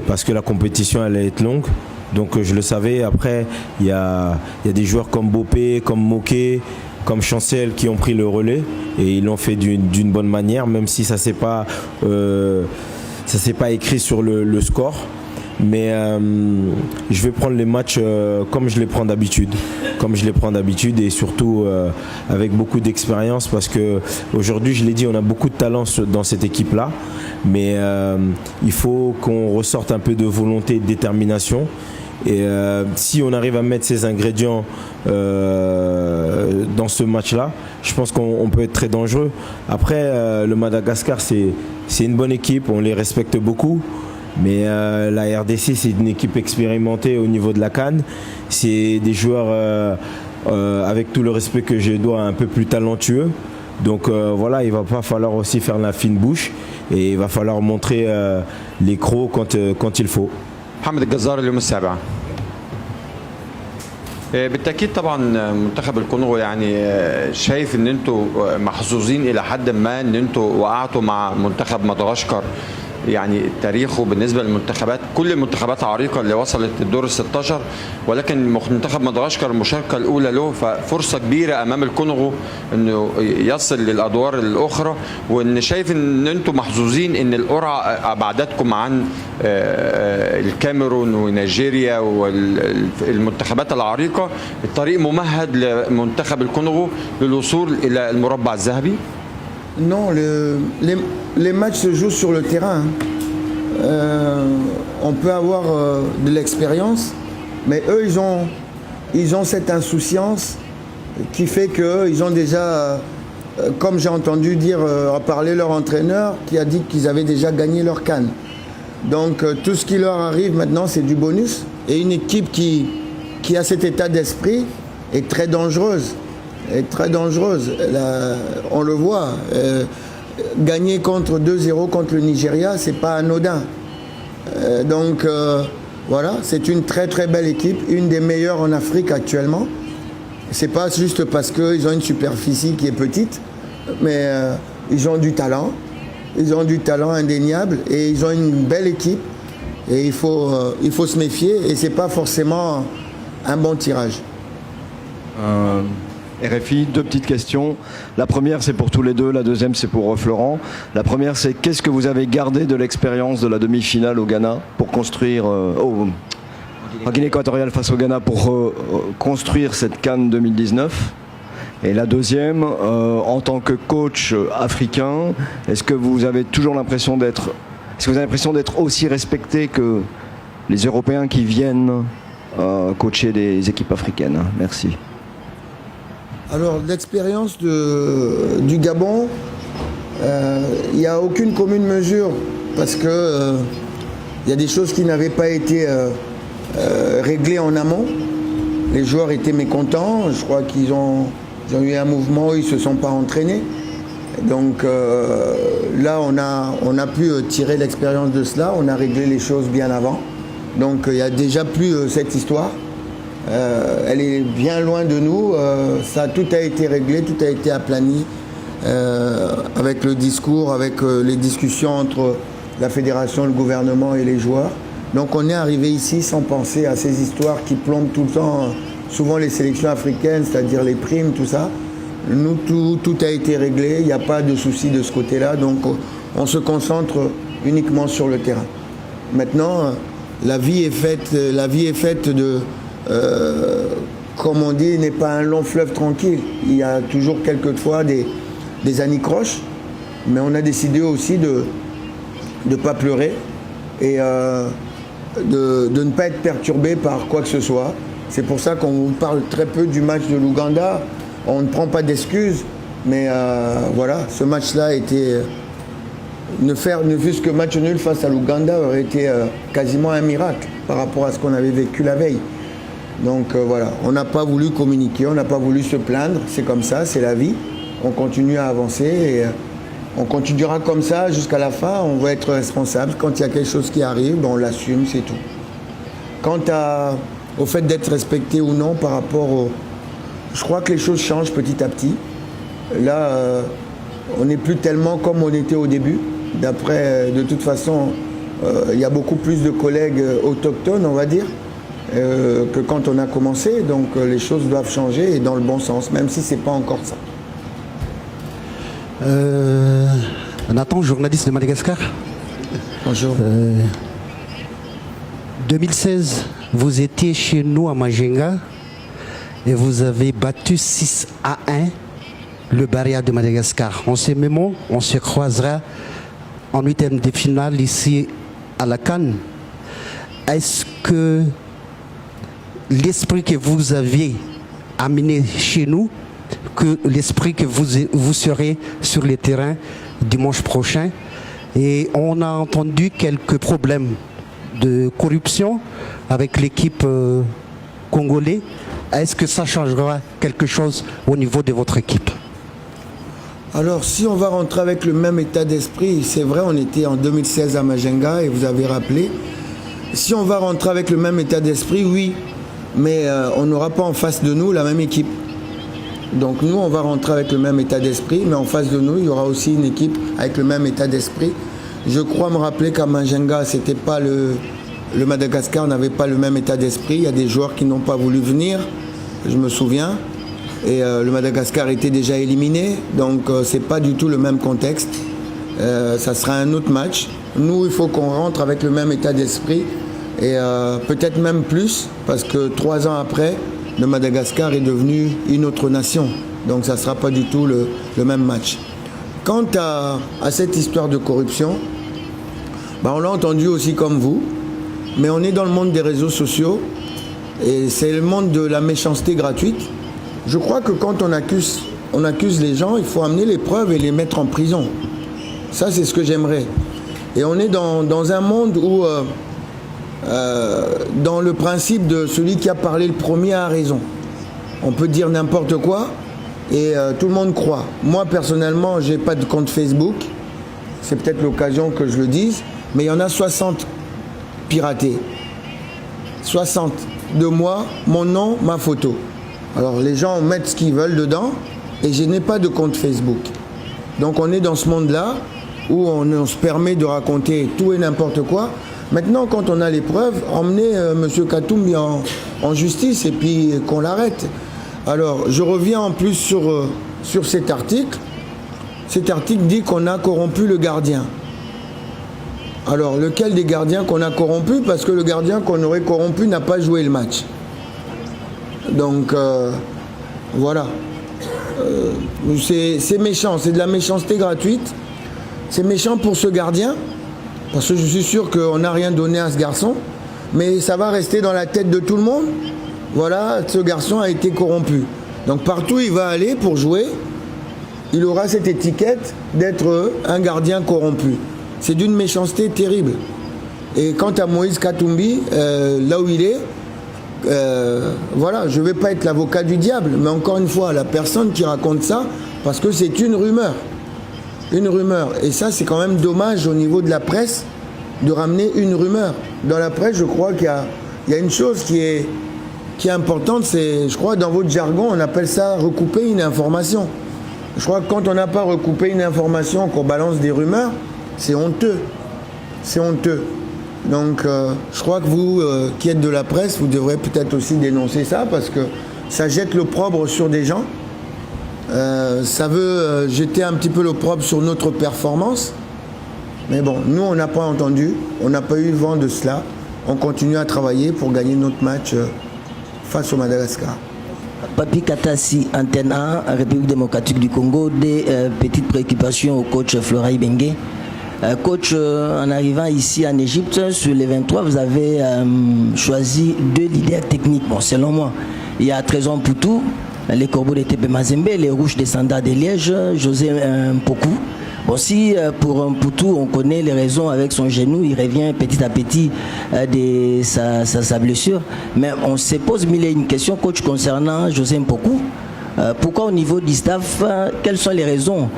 parce que la compétition allait être longue. Donc je le savais. Après, il y a des joueurs comme Bopé, comme Moké, comme Chancel qui ont pris le relais et ils l'ont fait d'une bonne manière, même si ça s'est pas écrit sur le score. Mais je vais prendre les matchs comme je les prends d'habitude. Et surtout avec beaucoup d'expérience parce qu'aujourd'hui, je l'ai dit, on a beaucoup de talent dans cette équipe-là. Mais il faut qu'on ressorte un peu de volonté et de détermination. Et si on arrive à mettre ces ingrédients dans ce match-là, je pense qu'on peut être très dangereux. Après, le Madagascar, c'est une bonne équipe, on les respecte beaucoup. Mais la RDC, c'est une équipe expérimentée au niveau de la CAN. C'est des joueurs, avec tout le respect que je dois, un peu plus talentueux. Donc voilà, il va pas falloir aussi faire la fine bouche. Et il va falloir montrer les crocs quand il faut. محمد الجزار اليوم السابع. بالتأكيد طبعا منتخب الكونغو يعني شايف ان انتوا محظوظين الى حد ما ان انتوا وقعتوا مع منتخب مدغشقر. يعني تاريخه بالنسبة للمنتخبات كل المنتخبات عريقة اللي وصلت الدور ال16 ولكن منتخب مدغشقر المشاركة الأولى له ففرصة كبيرة أمام الكونغو إنه يصل للأدوار الأخرى وإن شايف إن أنتم محظوظين إن القرعة أبعدتكم عن الكاميرون ونيجيريا والمنتخبات العريقة الطريق ممهد لمنتخب الكونغو للوصول إلى المربع الذهبي. Non, les matchs se jouent sur le terrain. On peut avoir de l'expérience, mais eux, ils ont ils ont cette insouciance qui fait qu'ils ont déjà, comme j'ai entendu dire, parler leur entraîneur, qui a dit qu'ils avaient déjà gagné leur CAN. Donc tout ce qui leur arrive maintenant, c'est du bonus. Et une équipe qui a cet état d'esprit est très dangereuse. Là, on le voit. Gagner contre 2-0 contre le Nigeria, c'est pas anodin. Donc voilà, c'est une très très belle équipe, une des meilleures en Afrique actuellement. C'est pas juste parce qu'ils ont une superficie qui est petite, mais ils ont du talent. Ils ont du talent indéniable et ils ont une belle équipe. Et il faut se méfier et c'est pas forcément un bon tirage. RFI, 2 petites questions. La première, c'est pour tous les deux. La deuxième, c'est pour Florent. La première, c'est qu'est-ce que vous avez gardé de l'expérience de la demi-finale au Ghana pour construire... en Guinée équatoriale face au Ghana pour construire cette CAN 2019 ? Et la deuxième, en tant que coach africain, est-ce que vous avez toujours l'impression d'être... Est-ce que vous avez l'impression d'être aussi respecté que les Européens qui viennent coacher des équipes africaines ? Merci. Alors, l'expérience du Gabon, il n'y a aucune commune mesure parce que il y a des choses qui n'avaient pas été réglées en amont. Les joueurs étaient mécontents. Je crois qu'ils ont eu un mouvement où ils ne se sont pas entraînés. Donc là, on a pu tirer l'expérience de cela. On a réglé les choses bien avant. Donc il n'y a déjà plus cette histoire. Elle est bien loin de nous. Tout a été réglé, tout a été aplani avec le discours, avec les discussions entre la fédération, le gouvernement et les joueurs. Donc on est arrivé ici sans penser à ces histoires qui plombent tout le temps, souvent les sélections africaines, c'est-à-dire les primes, tout ça. Nous, tout a été réglé, il n'y a pas de souci de ce côté-là, donc on se concentre uniquement sur le terrain. Maintenant, la vie est faite de... comme on dit, n'est pas un long fleuve tranquille. Il y a toujours quelquefois des anicroches, mais on a décidé aussi de ne pas pleurer et de ne pas être perturbé par quoi que ce soit. C'est pour ça qu'on vous parle très peu du match de l'Ouganda. On ne prend pas d'excuses, mais voilà, ce match-là était... Ne fût-ce que match nul face à l'Ouganda aurait été quasiment un miracle par rapport à ce qu'on avait vécu la veille. Donc voilà, on n'a pas voulu communiquer, on n'a pas voulu se plaindre, c'est comme ça, c'est la vie. On continue à avancer et on continuera comme ça jusqu'à la fin, on va être responsable. Quand il y a quelque chose qui arrive, on l'assume, c'est tout. Quant au fait d'être respecté ou non par rapport au... Je crois que les choses changent petit à petit. Là, on n'est plus tellement comme on était au début. De toute façon, il y a beaucoup plus de collègues autochtones, on va dire, que quand on a commencé. Donc les choses doivent changer et dans le bon sens, même si ce n'est pas encore ça. Nathan, journaliste de Madagascar. Bonjour. 2016, vous étiez chez nous à Majenga et vous avez battu 6-1 le Barria de Madagascar. En ce moment, on se croisera en 8e de finale ici à la CAN. Est-ce que l'esprit que vous avez amené chez nous, que l'esprit que vous serez sur le terrain dimanche prochain, et on a entendu quelques problèmes de corruption avec l'équipe congolaise. Est-ce que ça changera quelque chose au niveau de votre équipe? Alors, si on va rentrer avec le même état d'esprit, c'est vrai, on était en 2016 à Majenga et vous avez rappelé. Si on va rentrer avec le même état d'esprit, oui, mais on n'aura pas en face de nous la même équipe. Donc nous, on va rentrer avec le même état d'esprit, mais en face de nous, il y aura aussi une équipe avec le même état d'esprit. Je crois me rappeler qu'à Majenga, c'était pas le Madagascar n'avait pas le même état d'esprit. Il y a des joueurs qui n'ont pas voulu venir, je me souviens. Et le Madagascar était déjà éliminé, donc c'est pas du tout le même contexte. Ça sera un autre match. Nous, il faut qu'on rentre avec le même état d'esprit et peut-être même plus, parce que 3 ans après, le Madagascar est devenu une autre nation. Donc ça ne sera pas du tout le même match. Quant à cette histoire de corruption, on l'a entendu aussi comme vous, mais on est dans le monde des réseaux sociaux Et c'est le monde de la méchanceté gratuite. Je crois que quand on accuse les gens, il faut amener les preuves et les mettre en prison. Ça, c'est ce que j'aimerais. Et on est dans un monde où, dans le principe de celui qui a parlé le premier a raison. On peut dire n'importe quoi et tout le monde croit. Moi, personnellement, je n'ai pas de compte Facebook. C'est peut-être l'occasion que je le dise. Mais il y en a 60 piratés. 60 de moi, mon nom, ma photo. Alors les gens mettent ce qu'ils veulent dedans et je n'ai pas de compte Facebook. Donc on est dans ce monde-là où on se permet de raconter tout et n'importe quoi. Maintenant, quand on a les preuves, emmenez M. Katumbi en justice et puis qu'on l'arrête. Alors, je reviens en plus sur cet article. Cet article dit qu'on a corrompu le gardien. Alors, lequel des gardiens qu'on a corrompu? Parce que le gardien qu'on aurait corrompu n'a pas joué le match. Donc, voilà. C'est méchant, c'est de la méchanceté gratuite. C'est méchant pour ce gardien, parce que je suis sûr qu'on n'a rien donné à ce garçon, mais ça va rester dans la tête de tout le monde. Voilà, ce garçon a été corrompu. Donc partout où il va aller pour jouer, il aura cette étiquette d'être un gardien corrompu. C'est d'une méchanceté terrible. Et quant à Moïse Katumbi, là où il est, voilà, je ne vais pas être l'avocat du diable, mais encore une fois, la personne qui raconte ça, parce que c'est une rumeur. Une rumeur. Et ça, c'est quand même dommage au niveau de la presse de ramener une rumeur. Dans la presse, je crois qu'il y a une chose qui est importante, c'est, je crois, dans votre jargon, on appelle ça recouper une information. Je crois que quand on n'a pas recoupé une information, qu'on balance des rumeurs, c'est honteux. C'est honteux. Donc, je crois que vous, qui êtes de la presse, vous devrez peut-être aussi dénoncer ça, parce que ça jette l'opprobre sur des gens. Ça veut jeter un petit peu l'opprobre sur notre performance. Mais bon, nous, on n'a pas entendu, on n'a pas eu vent de cela. On continue à travailler pour gagner notre match face au Madagascar. Papi Katassi, Antenne 1, République démocratique du Congo, des petites préoccupations au coach Florent Ibenge. Coach, en arrivant ici en Égypte, sur les 23, vous avez choisi 2 leaders techniques, bon, selon moi. Il y a Trésor Poutou, les Corbeaux de Tepe Mazembe, les Rouges des Standards de Liège, José Mpoku. Bon, si pour Poutou, on connaît les raisons avec son genou, il revient petit à petit de sa blessure. Mais on se pose mille et une questions, coach, concernant José Mpoku. Pourquoi au niveau du staff, quelles sont les raisons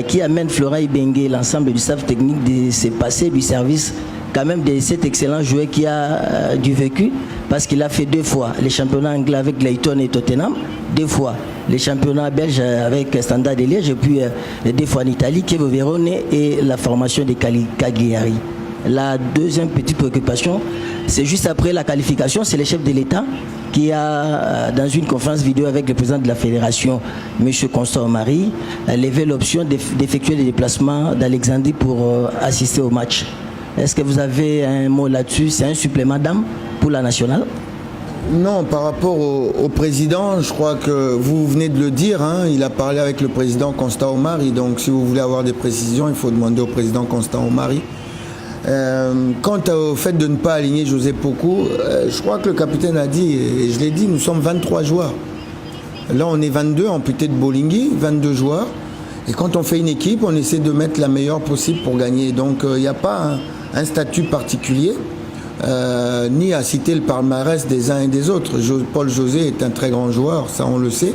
qui amènent Florent Ibenge et l'ensemble du staff technique de se passer du service quand même de cet excellent joueur qui a du vécu, parce qu'il a fait 2 fois les championnats anglais avec Leighton et Tottenham, 2 fois les championnats belges avec Standard de Liège, et puis 2 fois en Italie, Chievo Vérone et la formation de Cagliari. La deuxième petite préoccupation, c'est juste après la qualification, c'est le chef de l'État qui a, dans une conférence vidéo avec le président de la fédération, M. Constant Omari, levé l'option d'effectuer des déplacements d'Alexandrie pour assister au match. Est-ce que vous avez un mot là-dessus? C'est un supplément d'âme pour la nationale? Non, par rapport au président, je crois que vous venez de le dire, hein, il a parlé avec le président Constant Omari, donc si vous voulez avoir des précisions, il faut demander au président Constant Omari. Quant au fait de ne pas aligner José Poku, je crois que le capitaine a dit, et je l'ai dit, nous sommes 23 joueurs. Là, on est 22 amputés de Bolingui, 22 joueurs. Et quand on fait une équipe, on essaie de mettre la meilleure possible pour gagner. Donc, il n'y a pas un statut particulier, ni à citer le palmarès des uns et des autres. Paul José est un très grand joueur, ça on le sait.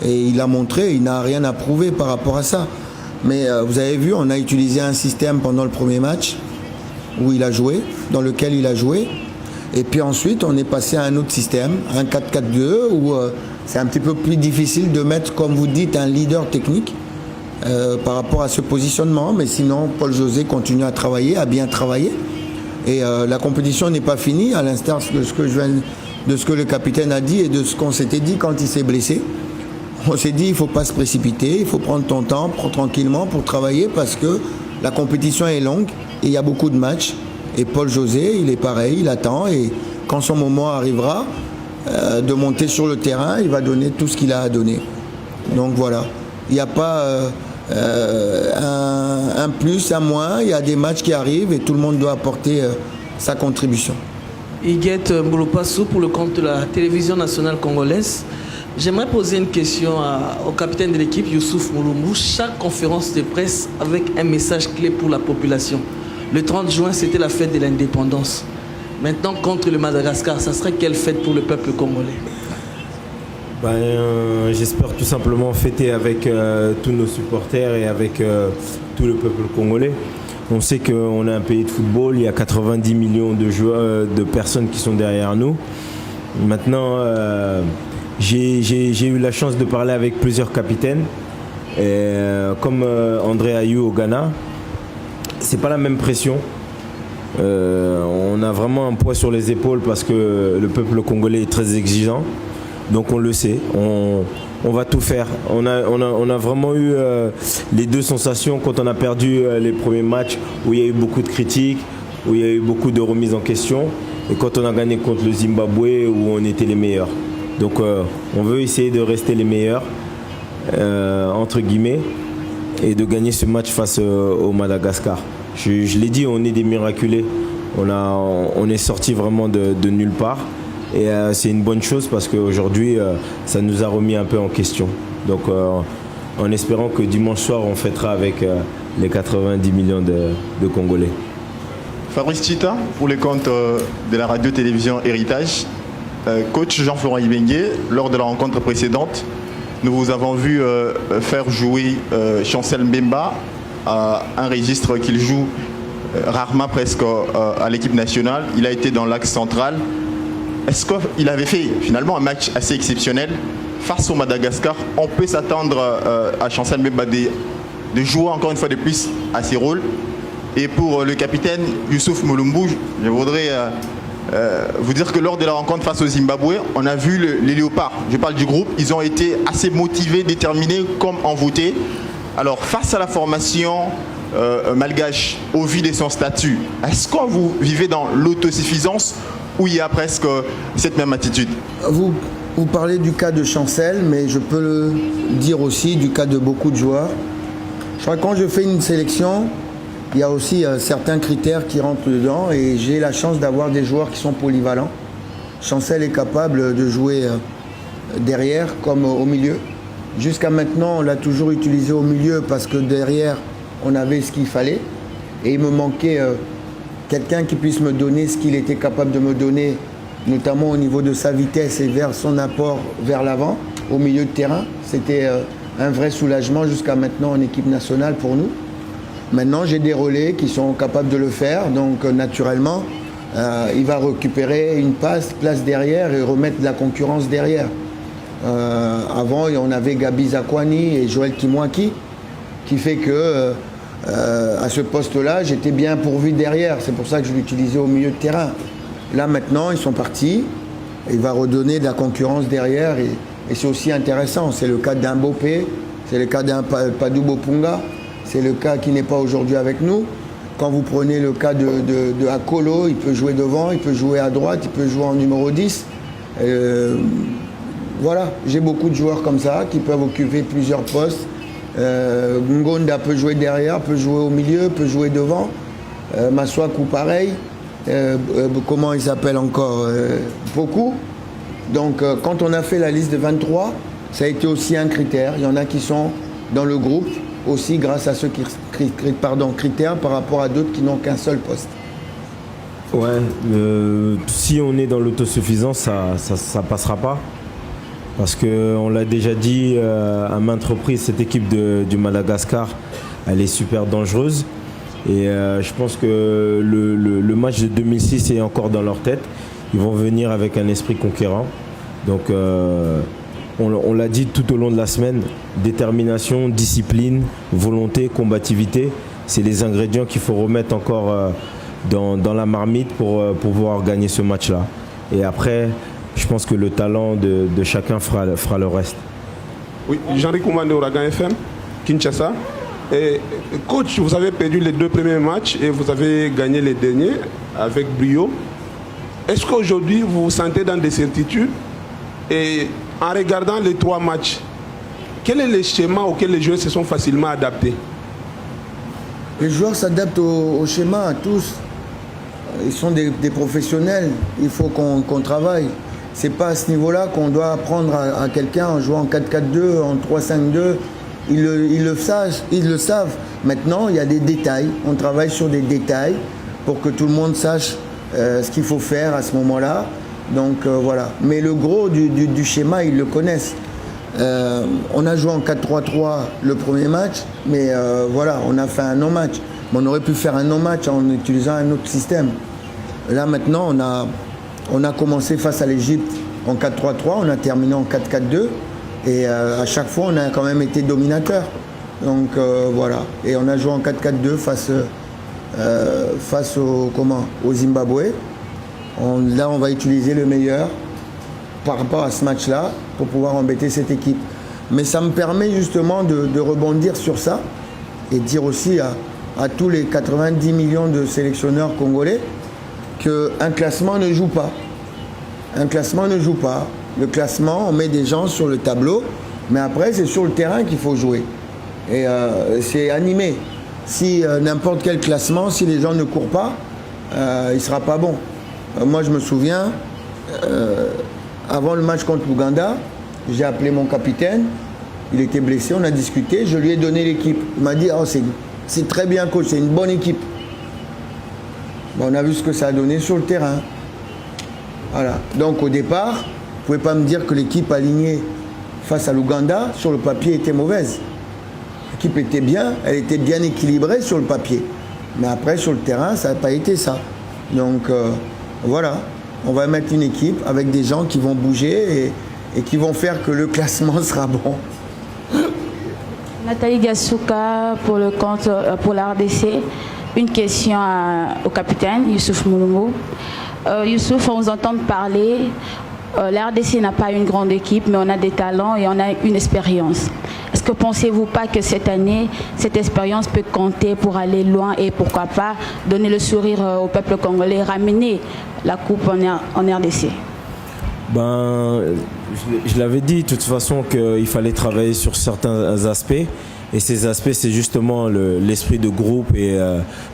Et il a montré, il n'a rien à prouver par rapport à ça. Mais vous avez vu, on a utilisé un système pendant le premier match, où il a joué, dans lequel il a joué. Et puis ensuite, on est passé à un autre système, un 4-4-2, où c'est un petit peu plus difficile de mettre, comme vous dites, un leader technique par rapport à ce positionnement. Mais sinon, Paul José continue à travailler, à bien travailler. Et la compétition n'est pas finie, à l'instar de ce que le capitaine a dit et de ce qu'on s'était dit quand il s'est blessé. On s'est dit, il ne faut pas se précipiter, il faut prendre ton temps, tranquillement pour travailler, parce que la compétition est longue. Et il y a beaucoup de matchs. Et Paul José, il est pareil, il attend. Et quand son moment arrivera de monter sur le terrain, il va donner tout ce qu'il a à donner. Donc voilà. Il n'y a pas un plus, un moins. Il y a des matchs qui arrivent et tout le monde doit apporter sa contribution. Iguette Mbouloupassou pour le compte de la télévision nationale congolaise. J'aimerais poser une question au capitaine de l'équipe, Youssouf Mouloumou. Chaque conférence de presse avec un message clé pour la population. Le 30 juin, c'était la fête de l'indépendance. Maintenant, contre le Madagascar, ça serait quelle fête pour le peuple congolais? J'espère tout simplement fêter avec tous nos supporters et avec tout le peuple congolais. On sait qu'on est un pays de football, il y a 90 millions de joueurs, de personnes qui sont derrière nous. Maintenant, j'ai eu la chance de parler avec plusieurs capitaines, comme André Ayou au Ghana. C'est pas la même pression. On a vraiment un poids sur les épaules parce que le peuple congolais est très exigeant. Donc on le sait, on va tout faire. On a vraiment eu les deux sensations quand on a perdu les premiers matchs où il y a eu beaucoup de critiques, où il y a eu beaucoup de remises en question, et quand on a gagné contre le Zimbabwe où on était les meilleurs. Donc on veut essayer de rester les meilleurs, entre guillemets, et de gagner ce match face au Madagascar. Je l'ai dit, on est des miraculés. On est sorti vraiment de nulle part. Et c'est une bonne chose parce qu'aujourd'hui, ça nous a remis un peu en question. Donc en espérant que dimanche soir, on fêtera avec les 90 millions de Congolais. Fabrice Tchita, pour le compte de la radio-télévision Héritage. Coach Jean-Florent Ibenge, lors de la rencontre précédente, nous vous avons vu faire jouer Chancel Mbemba à un registre qu'il joue rarement presque à l'équipe nationale. Il a été dans l'axe central. Est-ce qu'il avait fait finalement un match assez exceptionnel face au Madagascar? On peut s'attendre à Chancel Mbemba de jouer encore une fois de plus à ses rôles. Et pour le capitaine Youssouf Mouloumou, je voudrais vous dire que lors de la rencontre face au Zimbabwe, on a vu les Léopards, je parle du groupe, ils ont été assez motivés, déterminés comme envoûtés. Alors face à la formation malgache, au vu de son statut, est-ce que vous vivez dans l'autosuffisance où il y a presque cette même attitude? Vous parlez du cas de Chancel, mais je peux le dire aussi du cas de beaucoup de joueurs. Je crois que quand je fais une sélection, il y a aussi certains critères qui rentrent dedans et j'ai la chance d'avoir des joueurs qui sont polyvalents. Chancel est capable de jouer derrière comme au milieu. Jusqu'à maintenant, on l'a toujours utilisé au milieu parce que derrière, on avait ce qu'il fallait. Et il me manquait quelqu'un qui puisse me donner ce qu'il était capable de me donner, notamment au niveau de sa vitesse et vers son apport vers l'avant, au milieu de terrain. C'était un vrai soulagement jusqu'à maintenant en équipe nationale pour nous. Maintenant, j'ai des relais qui sont capables de le faire, donc naturellement, il va récupérer une place derrière et remettre de la concurrence derrière. Avant, on avait Gabi Zakwani et Joël Kimwaki, qui fait que à ce poste-là, j'étais bien pourvu derrière. C'est pour ça que je l'utilisais au milieu de terrain. Là, maintenant, ils sont partis. Il va redonner de la concurrence derrière et c'est aussi intéressant. C'est le cas d'un Bopé, c'est le cas d'un Padou Bopunga, c'est le cas qui n'est pas aujourd'hui avec nous. Quand vous prenez le cas de Akolo, il peut jouer devant, il peut jouer à droite, il peut jouer en numéro 10. Voilà, j'ai beaucoup de joueurs comme ça qui peuvent occuper plusieurs postes. Ngonda peut jouer derrière, peut jouer au milieu, peut jouer devant. Maswaku pareil. Comment il s'appelle encore Beaucoup. Donc quand on a fait la liste de 23, ça a été aussi un critère. Il y en a qui sont dans le groupe aussi grâce à ce critère par rapport à d'autres qui n'ont qu'un seul poste. Ouais, si on est dans l'autosuffisance, ça passera pas. Parce qu'on l'a déjà dit à maintes reprises, cette équipe du Madagascar, elle est super dangereuse. Et je pense que le match de 2006 est encore dans leur tête. Ils vont venir avec un esprit conquérant. Donc on l'a dit tout au long de la semaine, détermination, discipline, volonté, combativité, c'est les ingrédients qu'il faut remettre encore dans la marmite pour pouvoir gagner ce match-là. Et après, je pense que le talent de chacun fera le reste. Oui, Jean-Luc Koumane, Ouragan FM, Kinshasa. Et, coach, vous avez perdu les 2 premiers matchs et vous avez gagné les derniers avec brio. Est-ce qu'aujourd'hui vous vous sentez dans des certitudes? Et en regardant les 3 matchs, quel est le schéma auquel les joueurs se sont facilement adaptés? Les joueurs s'adaptent au schéma, à tous. ils sont des professionnels, il faut qu'on travaille. C'est pas à ce niveau-là qu'on doit apprendre à quelqu'un en jouant en 4-4-2, en 3-5-2. Ils le savent. Maintenant, il y a des détails. On travaille sur des détails pour que tout le monde sache ce qu'il faut faire à ce moment-là. Donc voilà. Mais le gros du schéma, ils le connaissent. On a joué en 4-3-3 le premier match, mais voilà, on a fait un non-match. Mais on aurait pu faire un non-match en utilisant un autre système. Là maintenant, on a commencé face à l'Égypte en 4-3-3, on a terminé en 4-4-2 et à chaque fois on a quand même été dominateur. Donc voilà, et on a joué en 4-4-2 face au Zimbabwe. Là on va utiliser le meilleur par rapport à ce match-là pour pouvoir embêter cette équipe. Mais ça me permet justement de rebondir sur ça et dire aussi à tous les 90 millions de sélectionneurs congolais qu'un classement ne joue pas. Un classement ne joue pas. Le classement, on met des gens sur le tableau, mais après, c'est sur le terrain qu'il faut jouer. Et c'est animé. Si n'importe quel classement, si les gens ne courent pas, il ne sera pas bon. Moi, je me souviens, avant le match contre l'Ouganda, j'ai appelé mon capitaine, il était blessé, on a discuté, je lui ai donné l'équipe. Il m'a dit, oh, c'est très bien coach, c'est une bonne équipe. On a vu ce que ça a donné sur le terrain. Voilà. Donc au départ, vous ne pouvez pas me dire que l'équipe alignée face à l'Ouganda, sur le papier, était mauvaise. L'équipe était bien, elle était bien équilibrée sur le papier. Mais après, sur le terrain, ça n'a pas été ça. Donc voilà, on va mettre une équipe avec des gens qui vont bouger et qui vont faire que le classement sera bon. Nathalie Gassouka pour le compte pour la RDC. Une question au capitaine Youssouf Mulumbu. Youssouf, on vous entend parler. La RDC n'a pas une grande équipe, mais on a des talents et on a une expérience. Est-ce que pensez-vous pas que cette année, cette expérience peut compter pour aller loin et pourquoi pas donner le sourire au peuple congolais, ramener la coupe en RDC? Je l'avais dit de toute façon qu'il fallait travailler sur certains aspects. Et ces aspects, c'est justement l'esprit de groupe et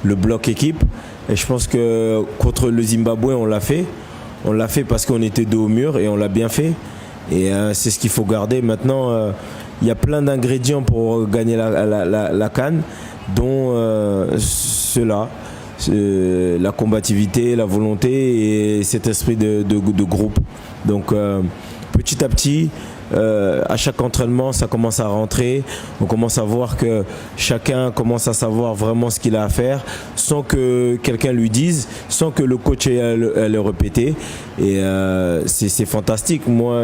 le bloc équipe. Et je pense que contre le Zimbabwe, on l'a fait. On l'a fait parce qu'on était dos au mur et on l'a bien fait. Et c'est ce qu'il faut garder. Maintenant, il y a plein d'ingrédients pour gagner la CAN, dont ceux-là. La combativité, la volonté et cet esprit de groupe. Donc petit à petit, à chaque entraînement, ça commence à rentrer. On commence à voir que chacun commence à savoir vraiment ce qu'il a à faire sans que quelqu'un lui dise, sans que le coach ait à le répéter. Et c'est fantastique. Moi,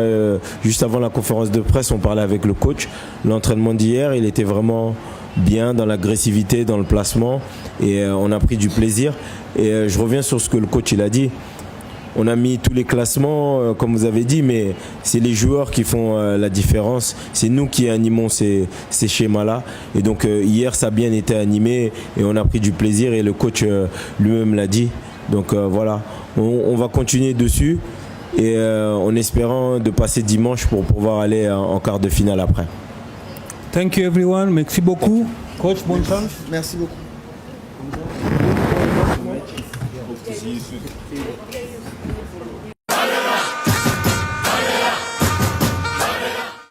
juste avant la conférence de presse, on parlait avec le coach. L'entraînement d'hier, il était vraiment bien dans l'agressivité, dans le placement et on a pris du plaisir. Et je reviens sur ce que le coach il a dit. On a mis tous les classements, comme vous avez dit, mais c'est les joueurs qui font la différence. C'est nous qui animons ces schémas-là. Et donc hier, ça a bien été animé et on a pris du plaisir et le coach lui-même l'a dit. Donc voilà, on va continuer dessus et en espérant de passer dimanche pour pouvoir aller en quart de finale après. Thank you everyone. Merci beaucoup. Coach, bonne chance. Merci beaucoup.